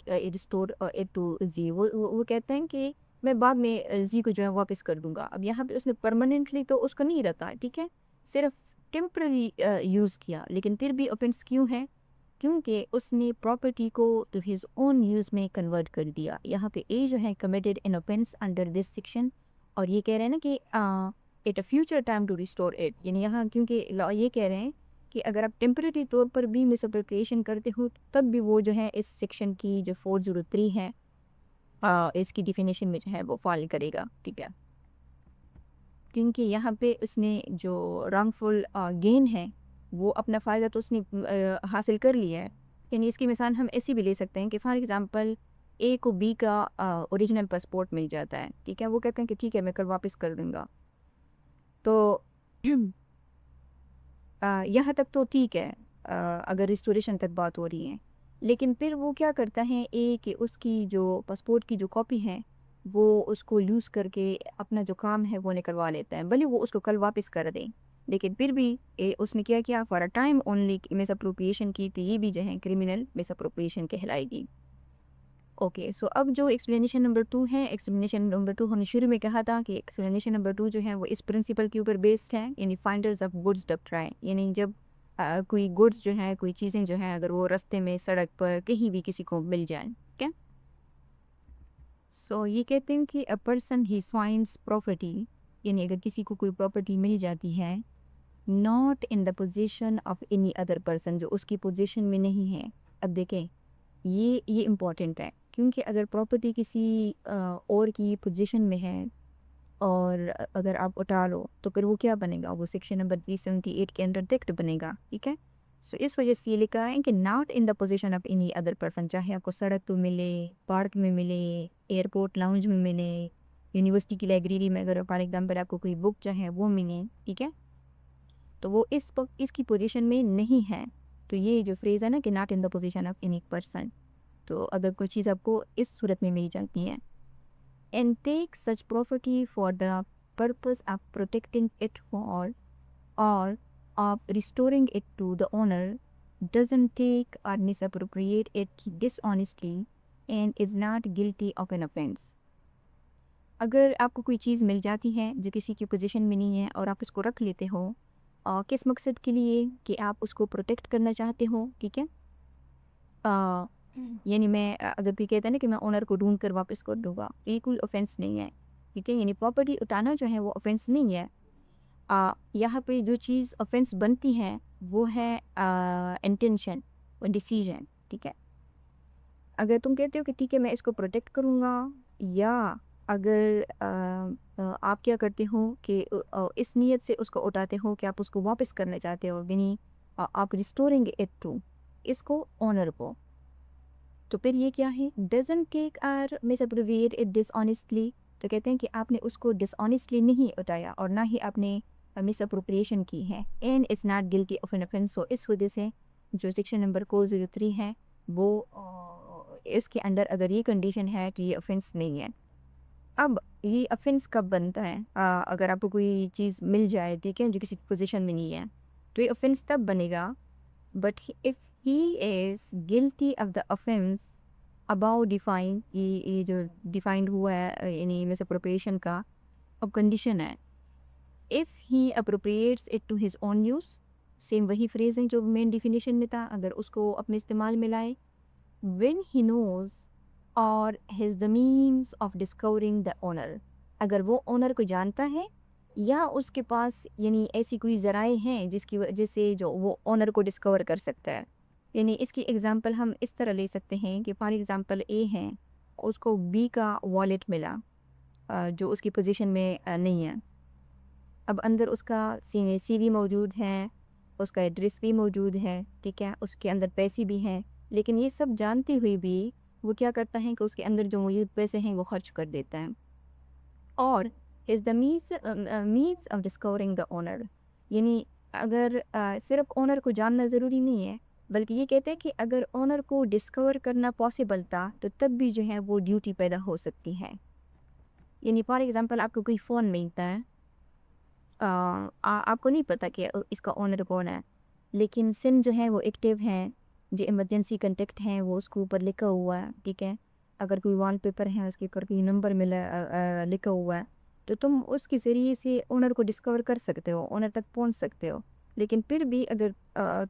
it to Z. वो कहते हैं कि मैं बाद में जी को जो है वापस कर दूंगा। अब यहाँ पे उसने परमानेंटली तो उसको नहीं रखा, ठीक है, सिर्फ टेम्पररी यूज़ किया, लेकिन फिर भी ऑफेंस क्यों है, क्योंकि उसने प्रॉपर्टी को टू हिज ओन यूज़ में कन्वर्ट कर दिया। यहाँ पे ए जो है committed an offence under this section, और ये कह रहे हैं ना कि it a future time to restore it, यानी यहाँ क्योंकि लॉ ये कह रहे हैं कि अगर आप टेम्परेरी तौर पर भी मिसअप्रोप्रिएशन करते हो तब भी वो जो है इस सेक्शन की जो 403 है, इसकी डिफिनेशन में जो है वो फॉल करेगा, ठीक है, क्योंकि यहाँ पे उसने जो रॉन्गफुल गेन है वो अपना फ़ायदा तो उसने हासिल कर लिया है। यानी इसकी मिसाल हम ऐसी भी ले सकते हैं कि फॉर एग्ज़ाम्पल ए को बी का ओरिजिनल पासपोर्ट मिल जाता है, ठीक है, वो कहते हैं कि ठीक है मैं कल वापस कर दूँगा। तो यहाँ तक तो ठीक है, अगर रिस्टोरेशन तक बात हो रही है, लेकिन फिर वो क्या करता है ए कि उसकी जो पासपोर्ट की जो कॉपी है वो उसको यूज़ करके अपना जो काम है वो निकलवा लेता है, भले वो उसको कल वापस कर दे, लेकिन फिर भी उसने क्या किया, for a time only miss appropriation की, तो ये भी जो है क्रिमिनल मिस अप्रोप्रिएशन कहलाएगी। ओके, सो अब जो एक्सप्लेनेशन नंबर 2 है, एक्सप्लेनेशन नंबर 2 हमने शुरू में कहा था कि एक्सप्लेनेशन नंबर 2 जो है वो इस प्रिंसिपल के ऊपर बेस्ड है, यानी फाइंडर्स ऑफ गुड्स डॉक्ट्राइन, यानी जब कोई गुड्स जो है, कोई चीज़ें जो हैं, अगर वो रास्ते में सड़क पर कहीं भी किसी को मिल जाए, ठीक है, सो ये कहते हैं कि a person he finds property, यानी अगर किसी को कोई प्रॉपर्टी मिल जाती है not in the position of any other person, जो उसकी पोजीशन में नहीं है। अब देखें, ये इम्पॉर्टेंट है, क्योंकि अगर प्रॉपर्टी किसी और की पोजीशन में है और अगर आप उठा लो तो फिर वो क्या बनेगा, वो सेक्शन नंबर 378 के अंडर थेफ्ट बनेगा, ठीक है। सो इस वजह से ये लिखा है कि not in the position of any other person, चाहे आपको सड़क तो मिले, पार्क में मिले, एयरपोर्ट लाउंज में मिले, यूनिवर्सिटी की लाइब्रेरी में अगर फॉर एग्जाम्पल आपको कोई बुक चाहे वो मिले, ठीक है, तो वो इस वक्त इसकी पोजीशन में नहीं है। तो ये जो फ्रेज़ है ना कि not in the position of any person, तो अगर कोई चीज़ आपको इस सूरत में मिल जाती है, and take such property for the purpose of protecting it for और of restoring it to the owner, doesn't take और misappropriate it dishonestly and is not guilty of an offence. अगर आपको कोई चीज़ मिल जाती है जो किसी की पोजीशन में नहीं है और आप उसको रख लेते हो, किस मकसद के लिए, कि आप उसको प्रोटेक्ट करना चाहते हो, ठीक है, अ, यानी मैं अगर कोई कहता है ना कि मैं ओनर को ढूंढ कर वापस कर दूंगा, ये कोई ऑफेंस नहीं है, ठीक है, यानी प्रॉपर्टी उठाना जो है वो ऑफेंस नहीं है। यहाँ पे जो चीज़ ऑफेंस बनती है वो है इंटेंशन और डिसीजन, ठीक है। अगर तुम कहते हो कि ठीक है मैं इसको प्रोटेक्ट करूँगा, या अगर आप क्या करते हो कि इस नीयत से उसको उठाते हो कि आप उसको वापस करना चाहते हो, यानी आप रिस्टोरिंग इट टू इसको ओनर को, तो फिर ये क्या है, doesn't take or misappropriate it dishonestly, तो कहते हैं कि आपने उसको डिसऑनेस्टली नहीं उठाया और ना ही आपने मिसअप्रोप्रिएशन की है, and it's not guilty of an offence. So इस वजह से जो सेक्शन नंबर 403 है वो इसके अंडर अगर ये कंडीशन है तो ये ऑफेंस नहीं है। अब ये ऑफेंस कब बनता है, अगर आपको कोई चीज़ मिल जाए, ठीक है, जो किसी पोजीशन में नहीं है, तो ये ऑफेंस तब बनेगा, but if he is guilty of the offence above define, ये जो डिफाइंड हुआ है यानी मिसअप्रोप्रिएशन का, अब कंडीशन है, if he appropriates it to his own use, same वही फ्रेज है जो मेन डिफिनेशन में था, अगर उसको अपने इस्तेमाल में लाए, when he knows or has the means of discovering the owner, अगर वो ओनर को जानता है या उसके पास यानी ऐसी कोई ज़राए हैं जिसकी वजह से जो वो ओनर को डिस्कवर कर सकता है। यानी इसकी एग्ज़ाम्पल हम इस तरह ले सकते हैं कि फॉर एग्ज़ाम्पल ए है, उसको बी का वॉलेट मिला, जो उसकी पोजीशन में नहीं है। अब अंदर उसका सीवी मौजूद है, उसका एड्रेस भी मौजूद है, ठीक है, उसके अंदर पैसे भी हैं, लेकिन ये सब जानते हुए भी वो क्या करता है कि उसके अंदर जो मौजूद पैसे हैं वो खर्च कर देता है। और is the means of discovering the owner, यानी अगर सिर्फ ओनर को जानना ज़रूरी नहीं है, बल्कि ये कहते हैं कि अगर ओनर को डिस्कवर करना पॉसिबल था तो तब भी जो है वो ड्यूटी पैदा हो सकती है। यानी फॉर एग्जांपल आपको कोई फ़ोन मिलता है, आपको नहीं पता कि इसका ओनर कौन है, लेकिन सिम जो है वो एक्टिव है, जो इमरजेंसी कॉन्टैक्ट हैं वो उसके ऊपर लिखा हुआ है, ठीक है। अगर कोई वॉलपेपर है उसके ऊपर कोई नंबर लिखा हुआ है, तो तुम उसके ज़रिए से ओनर को डिस्कवर कर सकते हो, ओनर तक पहुंच सकते हो। लेकिन फिर भी अगर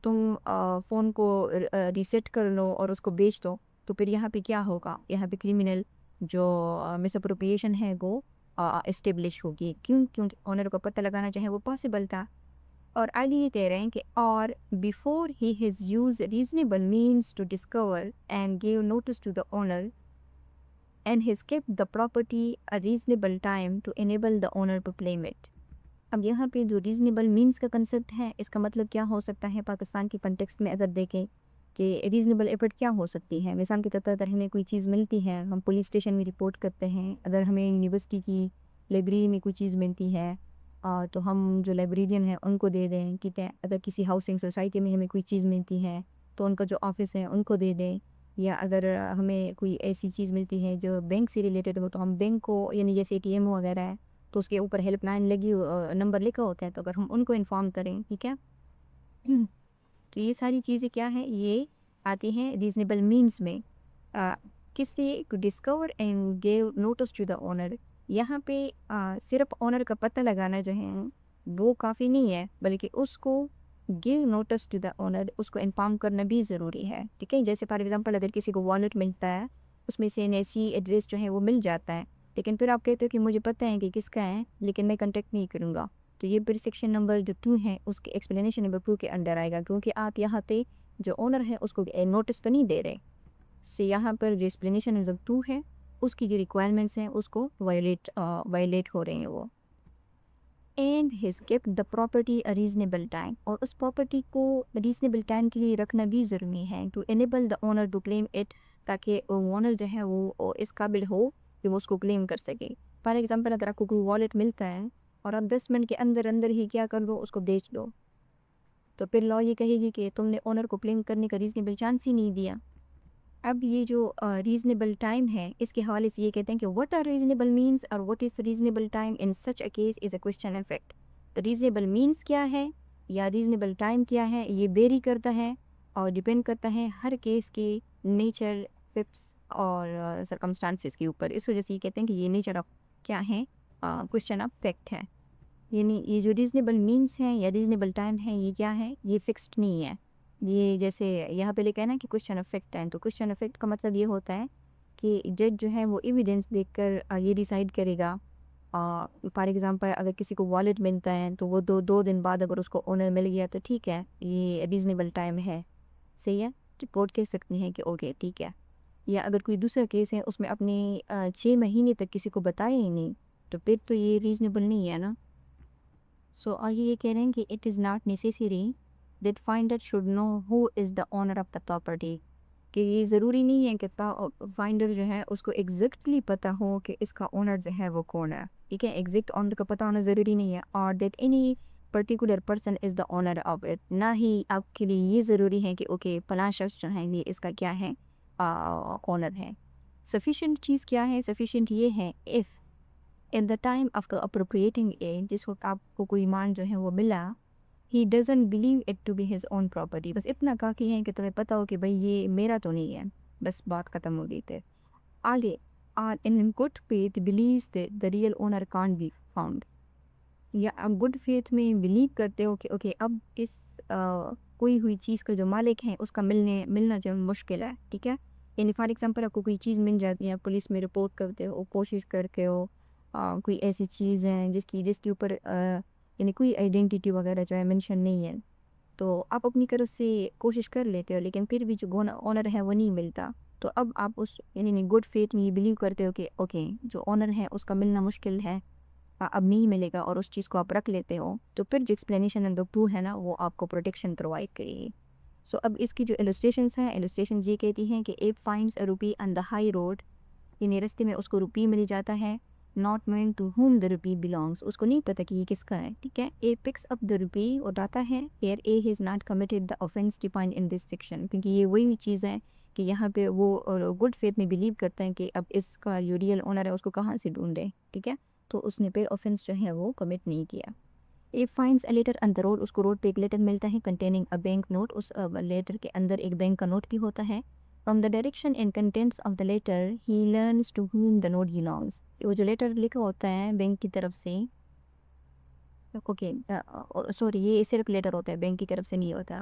तुम फ़ोन को रीसेट कर लो और उसको बेच दो, तो फिर यहाँ पे क्या होगा, यहाँ पे क्रिमिनल जो मिसअप्रोप्रिएशन है वो एस्टेब्लिश होगी। क्यों? क्योंकि ओनर को पता लगाना चाहे वो पॉसिबल था। और आगे ये कह रहे हैं कि और before he has use reasonable means to discover and give notice to the owner and has kept the property a reasonable time to enable the owner to claim it. अब यहाँ पे जो रीजनेबल मीन्स का कंसेप्ट है, इसका मतलब क्या हो सकता है पाकिस्तान के कंटेक्स्ट में अगर देखें कि रीज़नेबल एफर्ट क्या हो सकती है। मिसाल के तौर पर अगर हमें कोई चीज़ मिलती है, हम पुलिस स्टेशन में रिपोर्ट करते हैं। अगर हमें यूनिवर्सिटी की लाइब्रेरी में कोई चीज़ मिलती है, तो हम जो लाइब्रेरियन हैं उनको दे दें, ठीक है। अगर किसी हाउसिंग सोसाइटी में हमें कोई चीज़ मिलती है तो उनका जो ऑफिस है उनको दे दें। या अगर हमें कोई ऐसी चीज़ मिलती है जो बैंक से रिलेटेड हो, तो हम बैंक को, यानी जैसे ATM वगैरह है, तो उसके ऊपर हेल्पलाइन नंबर लिखा होता है, तो अगर हम उनको इन्फॉर्म करें, ठीक है। तो ये सारी चीज़ें क्या हैं, ये आती हैं रीजनेबल मीन्स में। अ, किससे to discover and give notice to the owner. यहाँ पे सिर्फ ओनर का पता लगाना जो है वो काफ़ी नहीं है, बल्कि उसको give notice to the owner, उसको इन्फॉर्म करना भी ज़रूरी है, ठीक है। जैसे फॉर एग्जांपल अगर किसी को वॉलेट मिलता है, उसमें से NIC एड्रेस जो है वो मिल जाता है, लेकिन फिर आप कहते हो कि मुझे पता है कि किसका है, लेकिन मैं कंटेक्ट नहीं करूँगा, तो ये फिर सेक्शन नंबर जो 2 है उसके एक्सप्लेनेशन नंबर 2 के अंडर आएगा, क्योंकि आप यहाँ पे जो ओनर है उसको नोटिस तो नहीं दे रहे। से यहाँ पर जो एक्सप्लेनेशन नंबर 2 है उसकी जो रिक्वायरमेंट्स हैं उसको वायलेट हो रहे हैं वो। And his gift the property a reasonable time, और उस प्रॉपर्टी को रीजनेबल टाइम के लिए रखना भी ज़रूरी है, to enable the owner to claim it, ताकि ओनर जो है वो इस काबिल हो कि वो उसको क्लेम कर सके। फॉर एग्जांपल अगर आपको कोई वॉलेट मिलता है और आप 10 मिनट के अंदर अंदर ही क्या कर दो, उसको बेच दो, तो फिर लॉ ये कहेगी कि तुमने ओनर को क्लेम करने का रीजनेबल चांस ही नहीं दिया। अब ये जो रीजनेबल टाइम है, इसके हवाले से ये कहते हैं कि व्हाट आर रीजनेबल मीन्स और what is reasonable time in such a case is a question effect. तो रीजनेबल मीन्स क्या है या रीजनेबल टाइम क्या है, ये वेरी करता है और डिपेंड करता है हर केस के नेचर, फिक्स और सरकमस्टांसिस के ऊपर। इस वजह से ये कहते हैं कि ये नेचर ऑफ क्या है, क्वेश्चन ऑफ फैक्ट है। यानी ये जो रीजनेबल मीन्स हैं या रीजनेबल टाइम है, ये क्या है, ये फिक्स्ड नहीं है। ये जैसे यहाँ पे लिखा है ना कि क्वेश्चन ऑफ फैक्ट है, तो क्वेश्चन ऑफ फैक्ट का मतलब ये होता है कि जज जो है वो एविडेंस देखकर ये डिसाइड करेगा। फॉर एग्जांपल अगर किसी को वॉलेट मिलता है तो वो दो दिन बाद अगर उसको ओनर मिल गया तो ठीक है, ये रीजनेबल टाइम है, सही है, रिपोर्ट कह सकती हैं कि ओके ठीक है। या अगर कोई दूसरा केस है उसमें अपने 6 महीने तक किसी को बताया ही नहीं, तो फिर तो ये रीजनेबल नहीं है ना। सो आगे ये कह रहे हैं कि it is not necessary that finder should know who is the owner of the property, कि ये ज़रूरी नहीं है कि फाइंडर जो है उसको एग्जैक्टली पता हो कि इसका ओनर जो है वो कौन है, ठीक है। एग्जैक्ट ओनर का पता होना ज़रूरी नहीं है, और that any particular person is the owner of it, ना ही आपके लिए ये ज़रूरी है कि ओके फलां शख्स जो है ये इसका क्या है, ओनर है। सफिशेंट चीज़ क्या है, सफिशेंट ये है if in the time after appropriating as, जिस वक्त आपको कोई मान जो है वो मिला, he doesn't believe it to be his own property, बस इतना काफ़ी है कि तुम्हें पता हो कि भाई ये मेरा तो नहीं है, बस बात ख़त्म हो गई थे। आगे, or in good faith believes that the real owner can't be found, या आप गुड फेथ में बिलीव करते हो कि ओके अब इस कोई हुई चीज़ का जो मालिक है उसका मिलना जो मुश्किल है, ठीक है। यानी फॉर एग्जांपल आपको कोई चीज़ मिल जाती है, पुलिस में रिपोर्ट करते हो, कोशिश करके हो, कोई ऐसी चीज़ है जिसके ऊपर यानी कोई आइडेंटिटी वगैरह जो है मेंशन नहीं है, तो आप अपनी तरफ से कोशिश कर लेते हो, लेकिन फिर भी जो ओनर है वो नहीं मिलता, तो अब आप उस यानी गुड फेथ में ये बिलीव करते हो कि ओके जो ओनर है उसका मिलना मुश्किल है, अब नहीं मिलेगा और उस चीज़ को आप रख लेते हो, तो फिर जो एक्सप्लेनेशन नंबर 2 है ना, वो आपको प्रोटेक्शन प्रोवाइड करेगी। सो अब इसकी जो इलस्ट्रेशंस हैं, इलस्ट्रेशन ये कहती हैं कि A finds a rupee on the high road, यानी रास्ते में उसको रुपी मिल जाता है, not knowing to whom the rupee belongs, उसको नहीं पता कि ये किसका है, ठीक है। A picks up the rupee, उठाता है, here A has not committed the offence defined in this section, क्योंकि ये वही चीज़ है कि यहाँ पे वो गुड फेथ में बिलीव करता है कि अब इसका जो रियल ओनर है उसको कहाँ से ढूंढे, ठीक है। तो उसने फिर ऑफेंस जो है वो कमिट नहीं किया। A finds a letter on the road, उसको रोड पे एक लेटर मिलता है कंटेनिंग अ बैंक नोट, उस लेटर के अंदर एक बैंक का नोट भी होता है। From the direction and contents of the letter he learns to whom the note belongs, वो जो लेटर लिखा होता है बैंक की तरफ से, ओके सॉरी ये सिर्फ लेटर होता है, बैंक की तरफ से नहीं होता।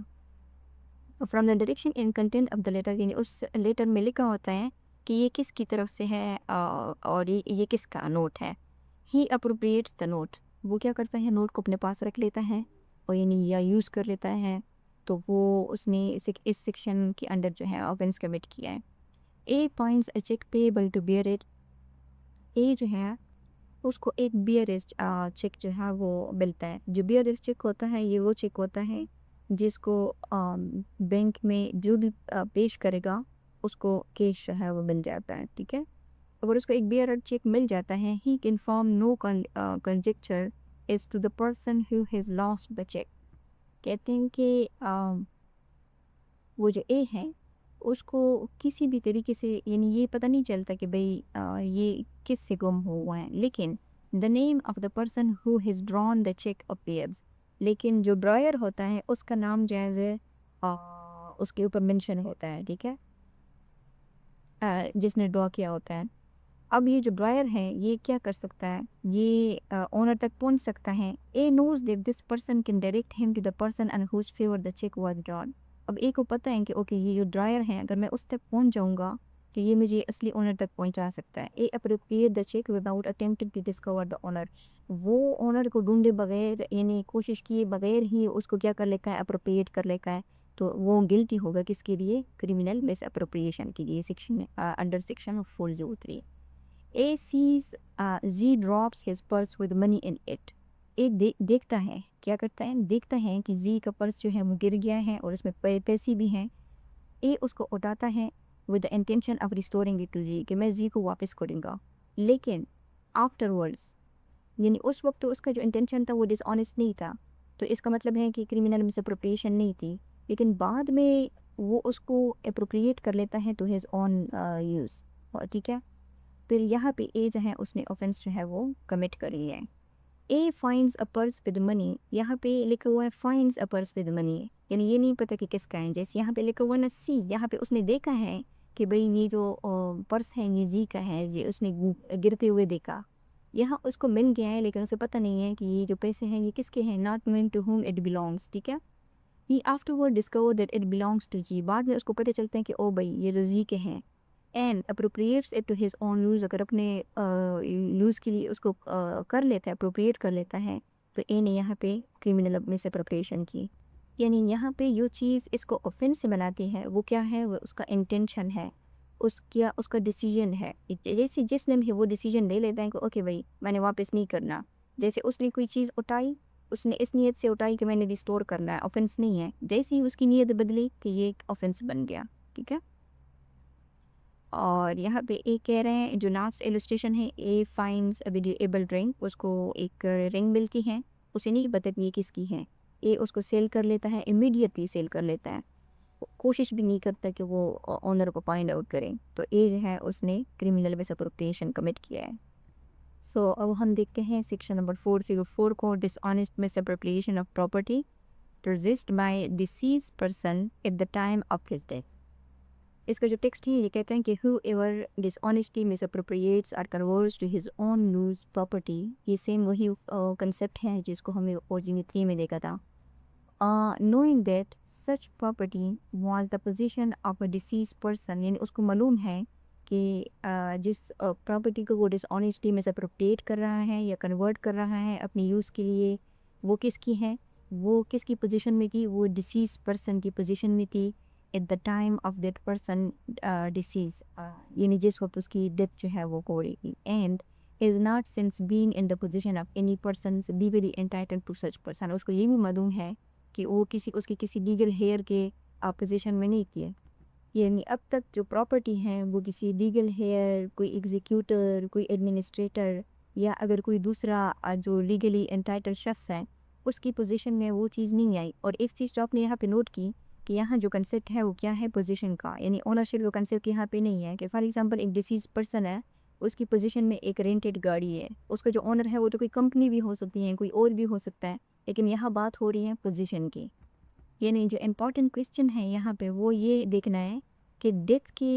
From the direction and content of the letter, यानी उस लेटर में लिखा होता है कि ये किसकी तरफ से है और ये किसका नोट है। ही अप्रोप्रिएट्स द नोट, वो क्या करता है, नोट को अपने पास रख लेता है और यानी या यूज़ कर लेता है, तो वो उसने इस सेक्शन के अंडर जो है ऑफेंस कमिट किया है। A points a cheque payable to bearer it, A जो है उसको एक बियरेज चेक जो है वो मिलता है। जो बियरेज चेक होता है ये वो चेक होता है जिसको बैंक में जो भी पेश करेगा उसको कैश जो है वो मिल जाता है, ठीक है। अगर उसको एक बियरेज चेक मिल जाता है, he can form no conjecture as to the person who has lost the cheque, कहते हैं कि वो जो ए है उसको किसी भी तरीके से यानी ये पता नहीं चलता कि भाई ये किस से गुम हुआ है, लेकिन the name of the person who has drawn the cheque appears, लेकिन जो ड्रॉयर होता है उसका नाम जायज़ है उसके ऊपर मेंशन होता है, ठीक है, जिसने ड्रॉ किया होता है। अब ये जो ड्रॉयर है ये क्या कर सकता है, ये ओनर तक पहुंच सकता है। A knows that this person can direct him to the person and whose favour the cheque was drawn, अब ए को पता है कि ओके ये जो ड्रॉयर है अगर मैं उस तक पहुंच जाऊंगा तो ये मुझे असली ओनर तक पहुंचा सकता है। A appropriate the cheque without attempting to discover the owner, वो ओनर को ढूंढे बगैर यानी कोशिश किए बगैर ही उसको क्या कर लेता है, अप्रोप्रिएट कर लेता है, तो वो गिल्टी होगा किसके लिए, क्रिमिनल मिस अप्रोप्रिएशन के लिए, section under section 403। A sees Z drops his purse with money in it. ए देखता है, क्या करता है, देखता है कि जी का पर्स जो है वो गिर गया है और उसमें पैसे भी हैं। ए उसको उठाता है with the intention of restoring it to Z, कि मैं जी को वापस करूँगा, लेकिन आफ्टरवर्ड्स यानी उस वक्त तो उसका जो इंटेंशन था वो डिसऑनेस्ट नहीं था, तो इसका मतलब है कि क्रिमिनल मिसअप्रोप्रिएशन नहीं थी, लेकिन बाद में वो उसको अप्रोप्रिएट कर लेता है टू हिज ऑन यूज़, ठीक है। फिर यहाँ पे ए जो है उसने ऑफेंस जो है वो कमिट कर लिया है। A finds a purse with money, यहाँ पे लिखा हुआ है finds a purse with money, यानी ये नहीं पता कि किसका है। जैसे यहाँ पे लिखा हुआ ना सी, यहाँ पे उसने देखा है कि भाई ये जो पर्स है ये जी का है, ये उसने गिरते हुए देखा, यहाँ उसको मिल गया है लेकिन उसे पता नहीं है कि ये जो पैसे हैं ये किसके हैं, not knowing to whom it belongs, ठीक है। He afterward discover that it belongs to Z, बाद में उसको पता चलता है कि ओ भाई ये तो जी के हैं। And appropriates it to his own use, अगर अपने यूज़ के लिए उसको कर लेता है, अप्रोप्रिएट कर लेता है, तो ए ने यहाँ पे क्रिमिनल मिस अप्रोप्रिएशन की, यानी यहाँ पे जो चीज़ इसको ऑफेंस से बनाती है वो क्या है, वो उसका इंटेंशन है, उसका डिसीजन है। जैसे जिसने भी वो डिसीजन ले लेता है कि ओके भाई मैंने वापस नहीं करना, जैसे उसने कोई चीज़ उठाई, उसने इस नीयत से उठाई कि मैंने रिस्टोर करना है, ऑफेंस नहीं है, जैसे ही उसकी नीयत बदली कि ये एक ऑफेंस बन गया, ठीक है। और यहाँ पे ए कह रहे हैं जो लास्ट इलस्ट्रेशन है, A finds a variable ring, उसको एक रिंग मिलती है, उसे नहीं पता कि ये किसकी है, ए उसको सेल कर लेता है, इमीडिएटली सेल कर लेता है, कोशिश भी नहीं करता कि वो ओनर को फाइंड आउट करें, तो ए जो है उसने क्रिमिनल मिसअप्रोप्रिएशन कमिट किया है। सो अब हम देखते हैं सेक्शन नंबर 404 को, dishonest misappropriation of property possessed by deceased person at the time of his death। इसका जो टेक्स्ट है ये कहते हैं कि whoever dishonestly misappropriates or converts to his own use property, ये सेम वही कंसेप्ट है जिसको हमने ओरिजिनल 3 में देखा था। knowing that such property was the possession of a deceased person, यानी उसको मालूम है कि जिस प्रॉपर्टी को वो डिसऑनेस्टली मिसअप्रोप्रिएट कर रहा है या कन्वर्ट कर रहा है अपनी यूज़ के लिए, वो किसकी है, वो किसकी पोजीशन में थी, वो डिसीज पर्सन की पोजीशन में थी eight the time of that person disease, यानी जिस वक्त उसकी डेथ जो है वो हो रही थी। And is not since being in the position of any person legally entitled to such person. उसको ये भी मालूम है कि वो उसकी किसी लीगल हेयर के पोजीशन में नहीं किए। यानी अब तक जो प्रॉपर्टी है वो किसी लीगल हेयर, कोई एग्जीक्यूटर, कोई एडमिनिस्ट्रेटर या अगर कोई दूसरा जो लीगली एंटाइटल शख्स है उसकी पोजीशन में वो चीज़ नहीं आई। और एक चीज़ जो आपने यहाँ पे नोट की कि यहाँ जो कंसेप्ट है वो क्या है, पोजीशन का, यानी ओनरशिप का कंसेप्ट यहाँ पे नहीं है। कि फॉर एग्जांपल एक डिसीज पर्सन है, उसकी पोजीशन में एक रेंटेड गाड़ी है, उसका जो ओनर है वो तो कोई कंपनी भी हो सकती है, कोई और भी हो सकता है, लेकिन यहाँ बात हो रही है पोजीशन की। यानी जो इम्पोर्टेंट क्वेश्चन है यहाँ पे वो ये देखना है कि डेथ के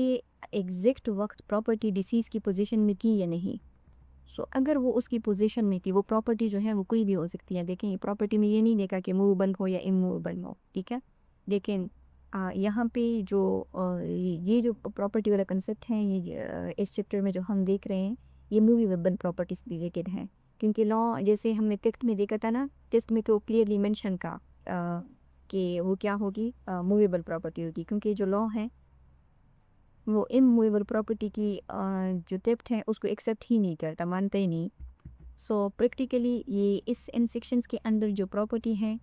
एग्जैक्ट वक्त प्रॉपर्टी डिसीज की पोजीशन में थी या नहीं। सो अगर वो उसकी पोजीशन में थी, वो प्रॉपर्टी जो है वो कोई भी हो सकती है। देखें प्रॉपर्टी में ये नहीं देखा कि मूवेबल हो या इमूवेबल हो, ठीक है। लेकिन यहाँ पे जो ये जो प्रॉपर्टी वाला कंसेप्ट है, ये इस चैप्टर में जो हम देख रहे हैं ये मूवेबल प्रॉपर्टी से रिलेटेड है। क्योंकि लॉ जैसे हमने टेक्स्ट में देखा था ना, टेक्स्ट में तो क्लियरली मेंशन का कि वो क्या होगी, मूवेबल प्रॉपर्टी होगी। क्योंकि जो लॉ है वो इमूवेबल प्रॉपर्टी की जो थेफ्ट है उसको एक्सेप्ट ही नहीं करता, मानता ही नहीं। सो प्रैक्टिकली ये इस इन सेक्शंस के अंदर जो प्रॉपर्टी है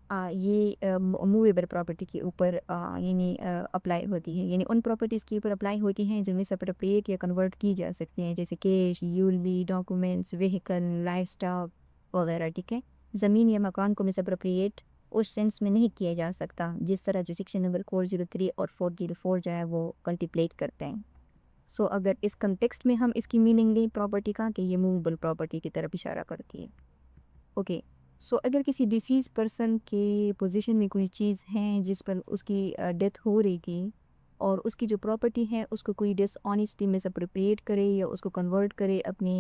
ये मूवेबल प्रॉपर्टी के ऊपर यानी अप्लाई होती है, यानी उन प्रॉपर्टीज़ के ऊपर अप्लाई होती हैं जिनमें से अप्रोप्रिएट या कन्वर्ट की जा सकती हैं, जैसे कैश, यूलबी, डॉक्यूमेंट्स, व्हीकल, लाइफ स्टॉक वगैरह, ठीक है। ज़मीन या मकान को मिसअप्रोप्रिएट उस सेंस में नहीं किया जा सकता जिस तरह जो सेक्शन नंबर 403 और 404 जो है वो कंटिप्लेट करते हैं। सो अगर इस कंटेक्स्ट में हम इसकी मीनिंग लें प्रॉपर्टी का कि ये मूवेबल प्रॉपर्टी की तरफ इशारा करती है। ओके, सो अगर किसी डिसीज पर्सन के पोजीशन में कोई चीज़ है जिस पर उसकी डेथ हो रही थी और उसकी जो प्रॉपर्टी है उसको कोई डिसऑनेस्टली मिसअप्रोप्रिएट करे या उसको कन्वर्ट करे अपने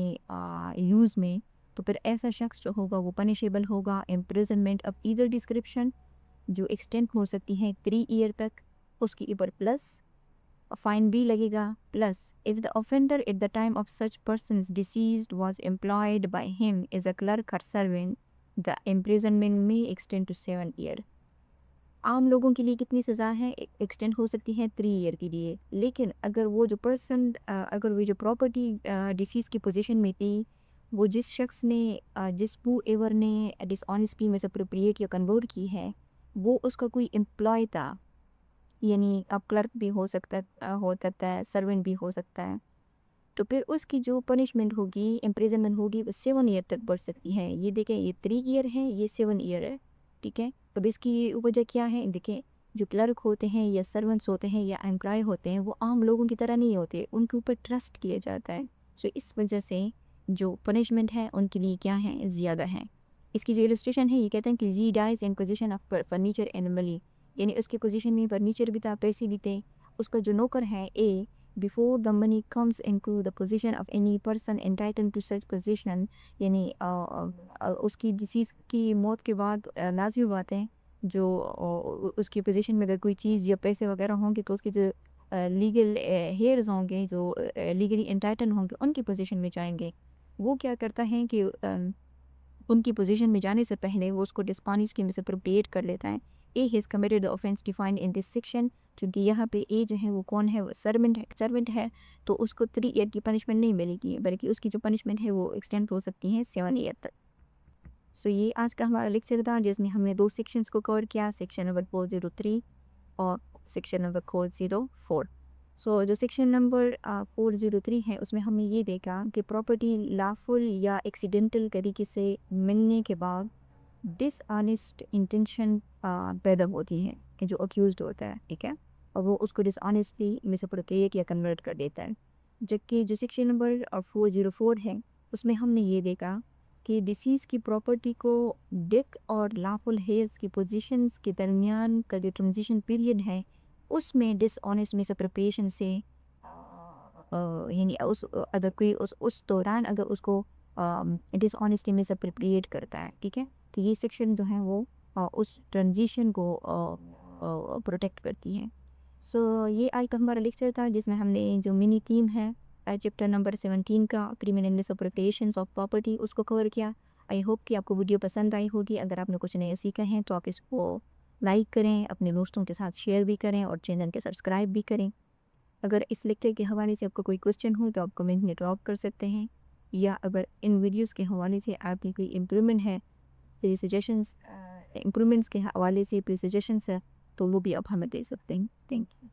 यूज़ में, तो फिर ऐसा शख्स जो होगा वो पनिशेबल होगा इम्प्रिजनमेंट ऑफ ईदर डिस्क्रिप्शन, जो एक्सटेंड हो सकती है 3 ईयर तक, उसके ऊपर प्लस फाइन भी लगेगा, plus if the offender at the time of such persons deceased was employed by him as a clerk और सर्वेंट द इम्प्रिजनमेंट में एक्सटेंड टू 7 ईयर। आम लोगों के लिए कितनी सज़ा है, एक्सटेंड हो सकती है 3 ईयर के लिए। लेकिन अगर वो जो पर्सन अगर वो जो प्रॉपर्टी डिसीज की पोजीशन में थी, वो जिस शख्स ने जिस हू एवर ने डिसऑनेस्टली मिसअप्रोप्रिएट या कन्वर्ट की है वो उसका कोई एम्प्लॉय था, यानी अब क्लर्क भी हो सकता है, सर्वेंट भी हो सकता है, तो फिर उसकी जो पनिशमेंट होगी, इम्प्रिजनमेंट होगी, वो 7 ईयर तक बढ़ सकती है। ये देखें, ये 3 ईयर है, ये 7 ईयर है, ठीक है। अब इसकी वजह क्या है, देखें जो क्लर्क होते हैं या सर्वेंट्स होते हैं या एम्प्लॉय होते हैं वो आम लोगों की तरह नहीं होते, उनके ऊपर ट्रस्ट किया जाता है। सो इस वजह से जो पनिशमेंट है उनके लिए क्या है, ज़्यादा है। इसकी जो इलस्ट्रेशन है ये कहते हैं कि Z dies in possession of furniture एनिमली, यानी उसके पोजीशन में फर्नीचर भी था, पैसे भी थे। उसका जो नौकर है A, before the money comes into the position of any person entitled to such possession, यानी उसकी डिसीज़ की मौत के बाद लाजमी बात है जो उसकी पोजीशन में अगर कोई चीज़ या पैसे वगैरह होंगे तो उसके जो लीगल हेयर्स होंगे, जो लीगली एंटाइटल होंगे, उनकी पोजीशन में जाएंगे। वो क्या करता है कि उनकी पोजीशन में जाने से पहले वो उसको डिस्पॉनिश के मिसअप्रोप्रिएट कर लेता है। A has committed the offence defined in this section, क्योंकि यहाँ पे ए जो है वो कौन है, वो सर्वेंट है, तो उसको 3 ईयर की पनिशमेंट नहीं मिलेगी, बल्कि उसकी जो पनिशमेंट है वो एक्सटेंड हो सकती है 7 ईयर तक। सो ये आज का हमारा लेक्चर था जिसमें हमने 2 सेक्शंस को कवर किया, सेक्शन नंबर 403 और सेक्शन नंबर 404। सो जो सेक्शन नंबर 403 है उसमें हमने ये देखा कि प्रॉपर्टी लाफुल या एक्सीडेंटल तरीके से मिलने के बाद डिसऑनेस्ट इंटेंशन पैदा होती है कि जो अक्यूज्ड होता है, ठीक है, और वो उसको डिसऑनेस्टली मिसअप्रोप्रिएट या कन्वर्ट कर देता है। जबकि जो सेक्शन नंबर 404 है उसमें हमने ये देखा कि डिसीज़ की प्रॉपर्टी को डेथ और लाफुल हेयर्स की पोजीशंस के दरमियान का जो ट्रांजिशन पीरियड है उसमें डिसऑनेस्ट मिसअप्रोप्रिएशन से यानी अगर कोई उस दौरान अगर उसको डिसऑनेस्टली मिसअप्रोप्रिएट करता है, ठीक है, तो ये सेक्शन जो है वो उस ट्रांजिशन को प्रोटेक्ट करती है। सो ये आज का हमारा लेक्चर था जिसमें हमने जो मिनी थीम है चैप्टर नंबर 17 का क्रिमिनल मिसअप्रोप्रिएशंस ऑफ प्रॉपर्टी उसको कवर किया। आई होप कि आपको वीडियो पसंद आई होगी। अगर आपने कुछ नया सीखा है तो आप इसको लाइक करें, अपने दोस्तों के साथ शेयर भी करें और चैनल के सब्सक्राइब भी करें। अगर इस लेक्चर के हवाले से आपको कोई क्वेश्चन हो तो आप कमेंट में ड्रॉप कर सकते हैं। या अगर इन वीडियोस के हवाले से आपकी कोई इम्प्रूवमेंट है, फिर सजेशंस इम्प्रूवमेंट्स के हवाले से फिर सजेशंस है, तो वो भी आप हमें दे सकते हैं। Thank you.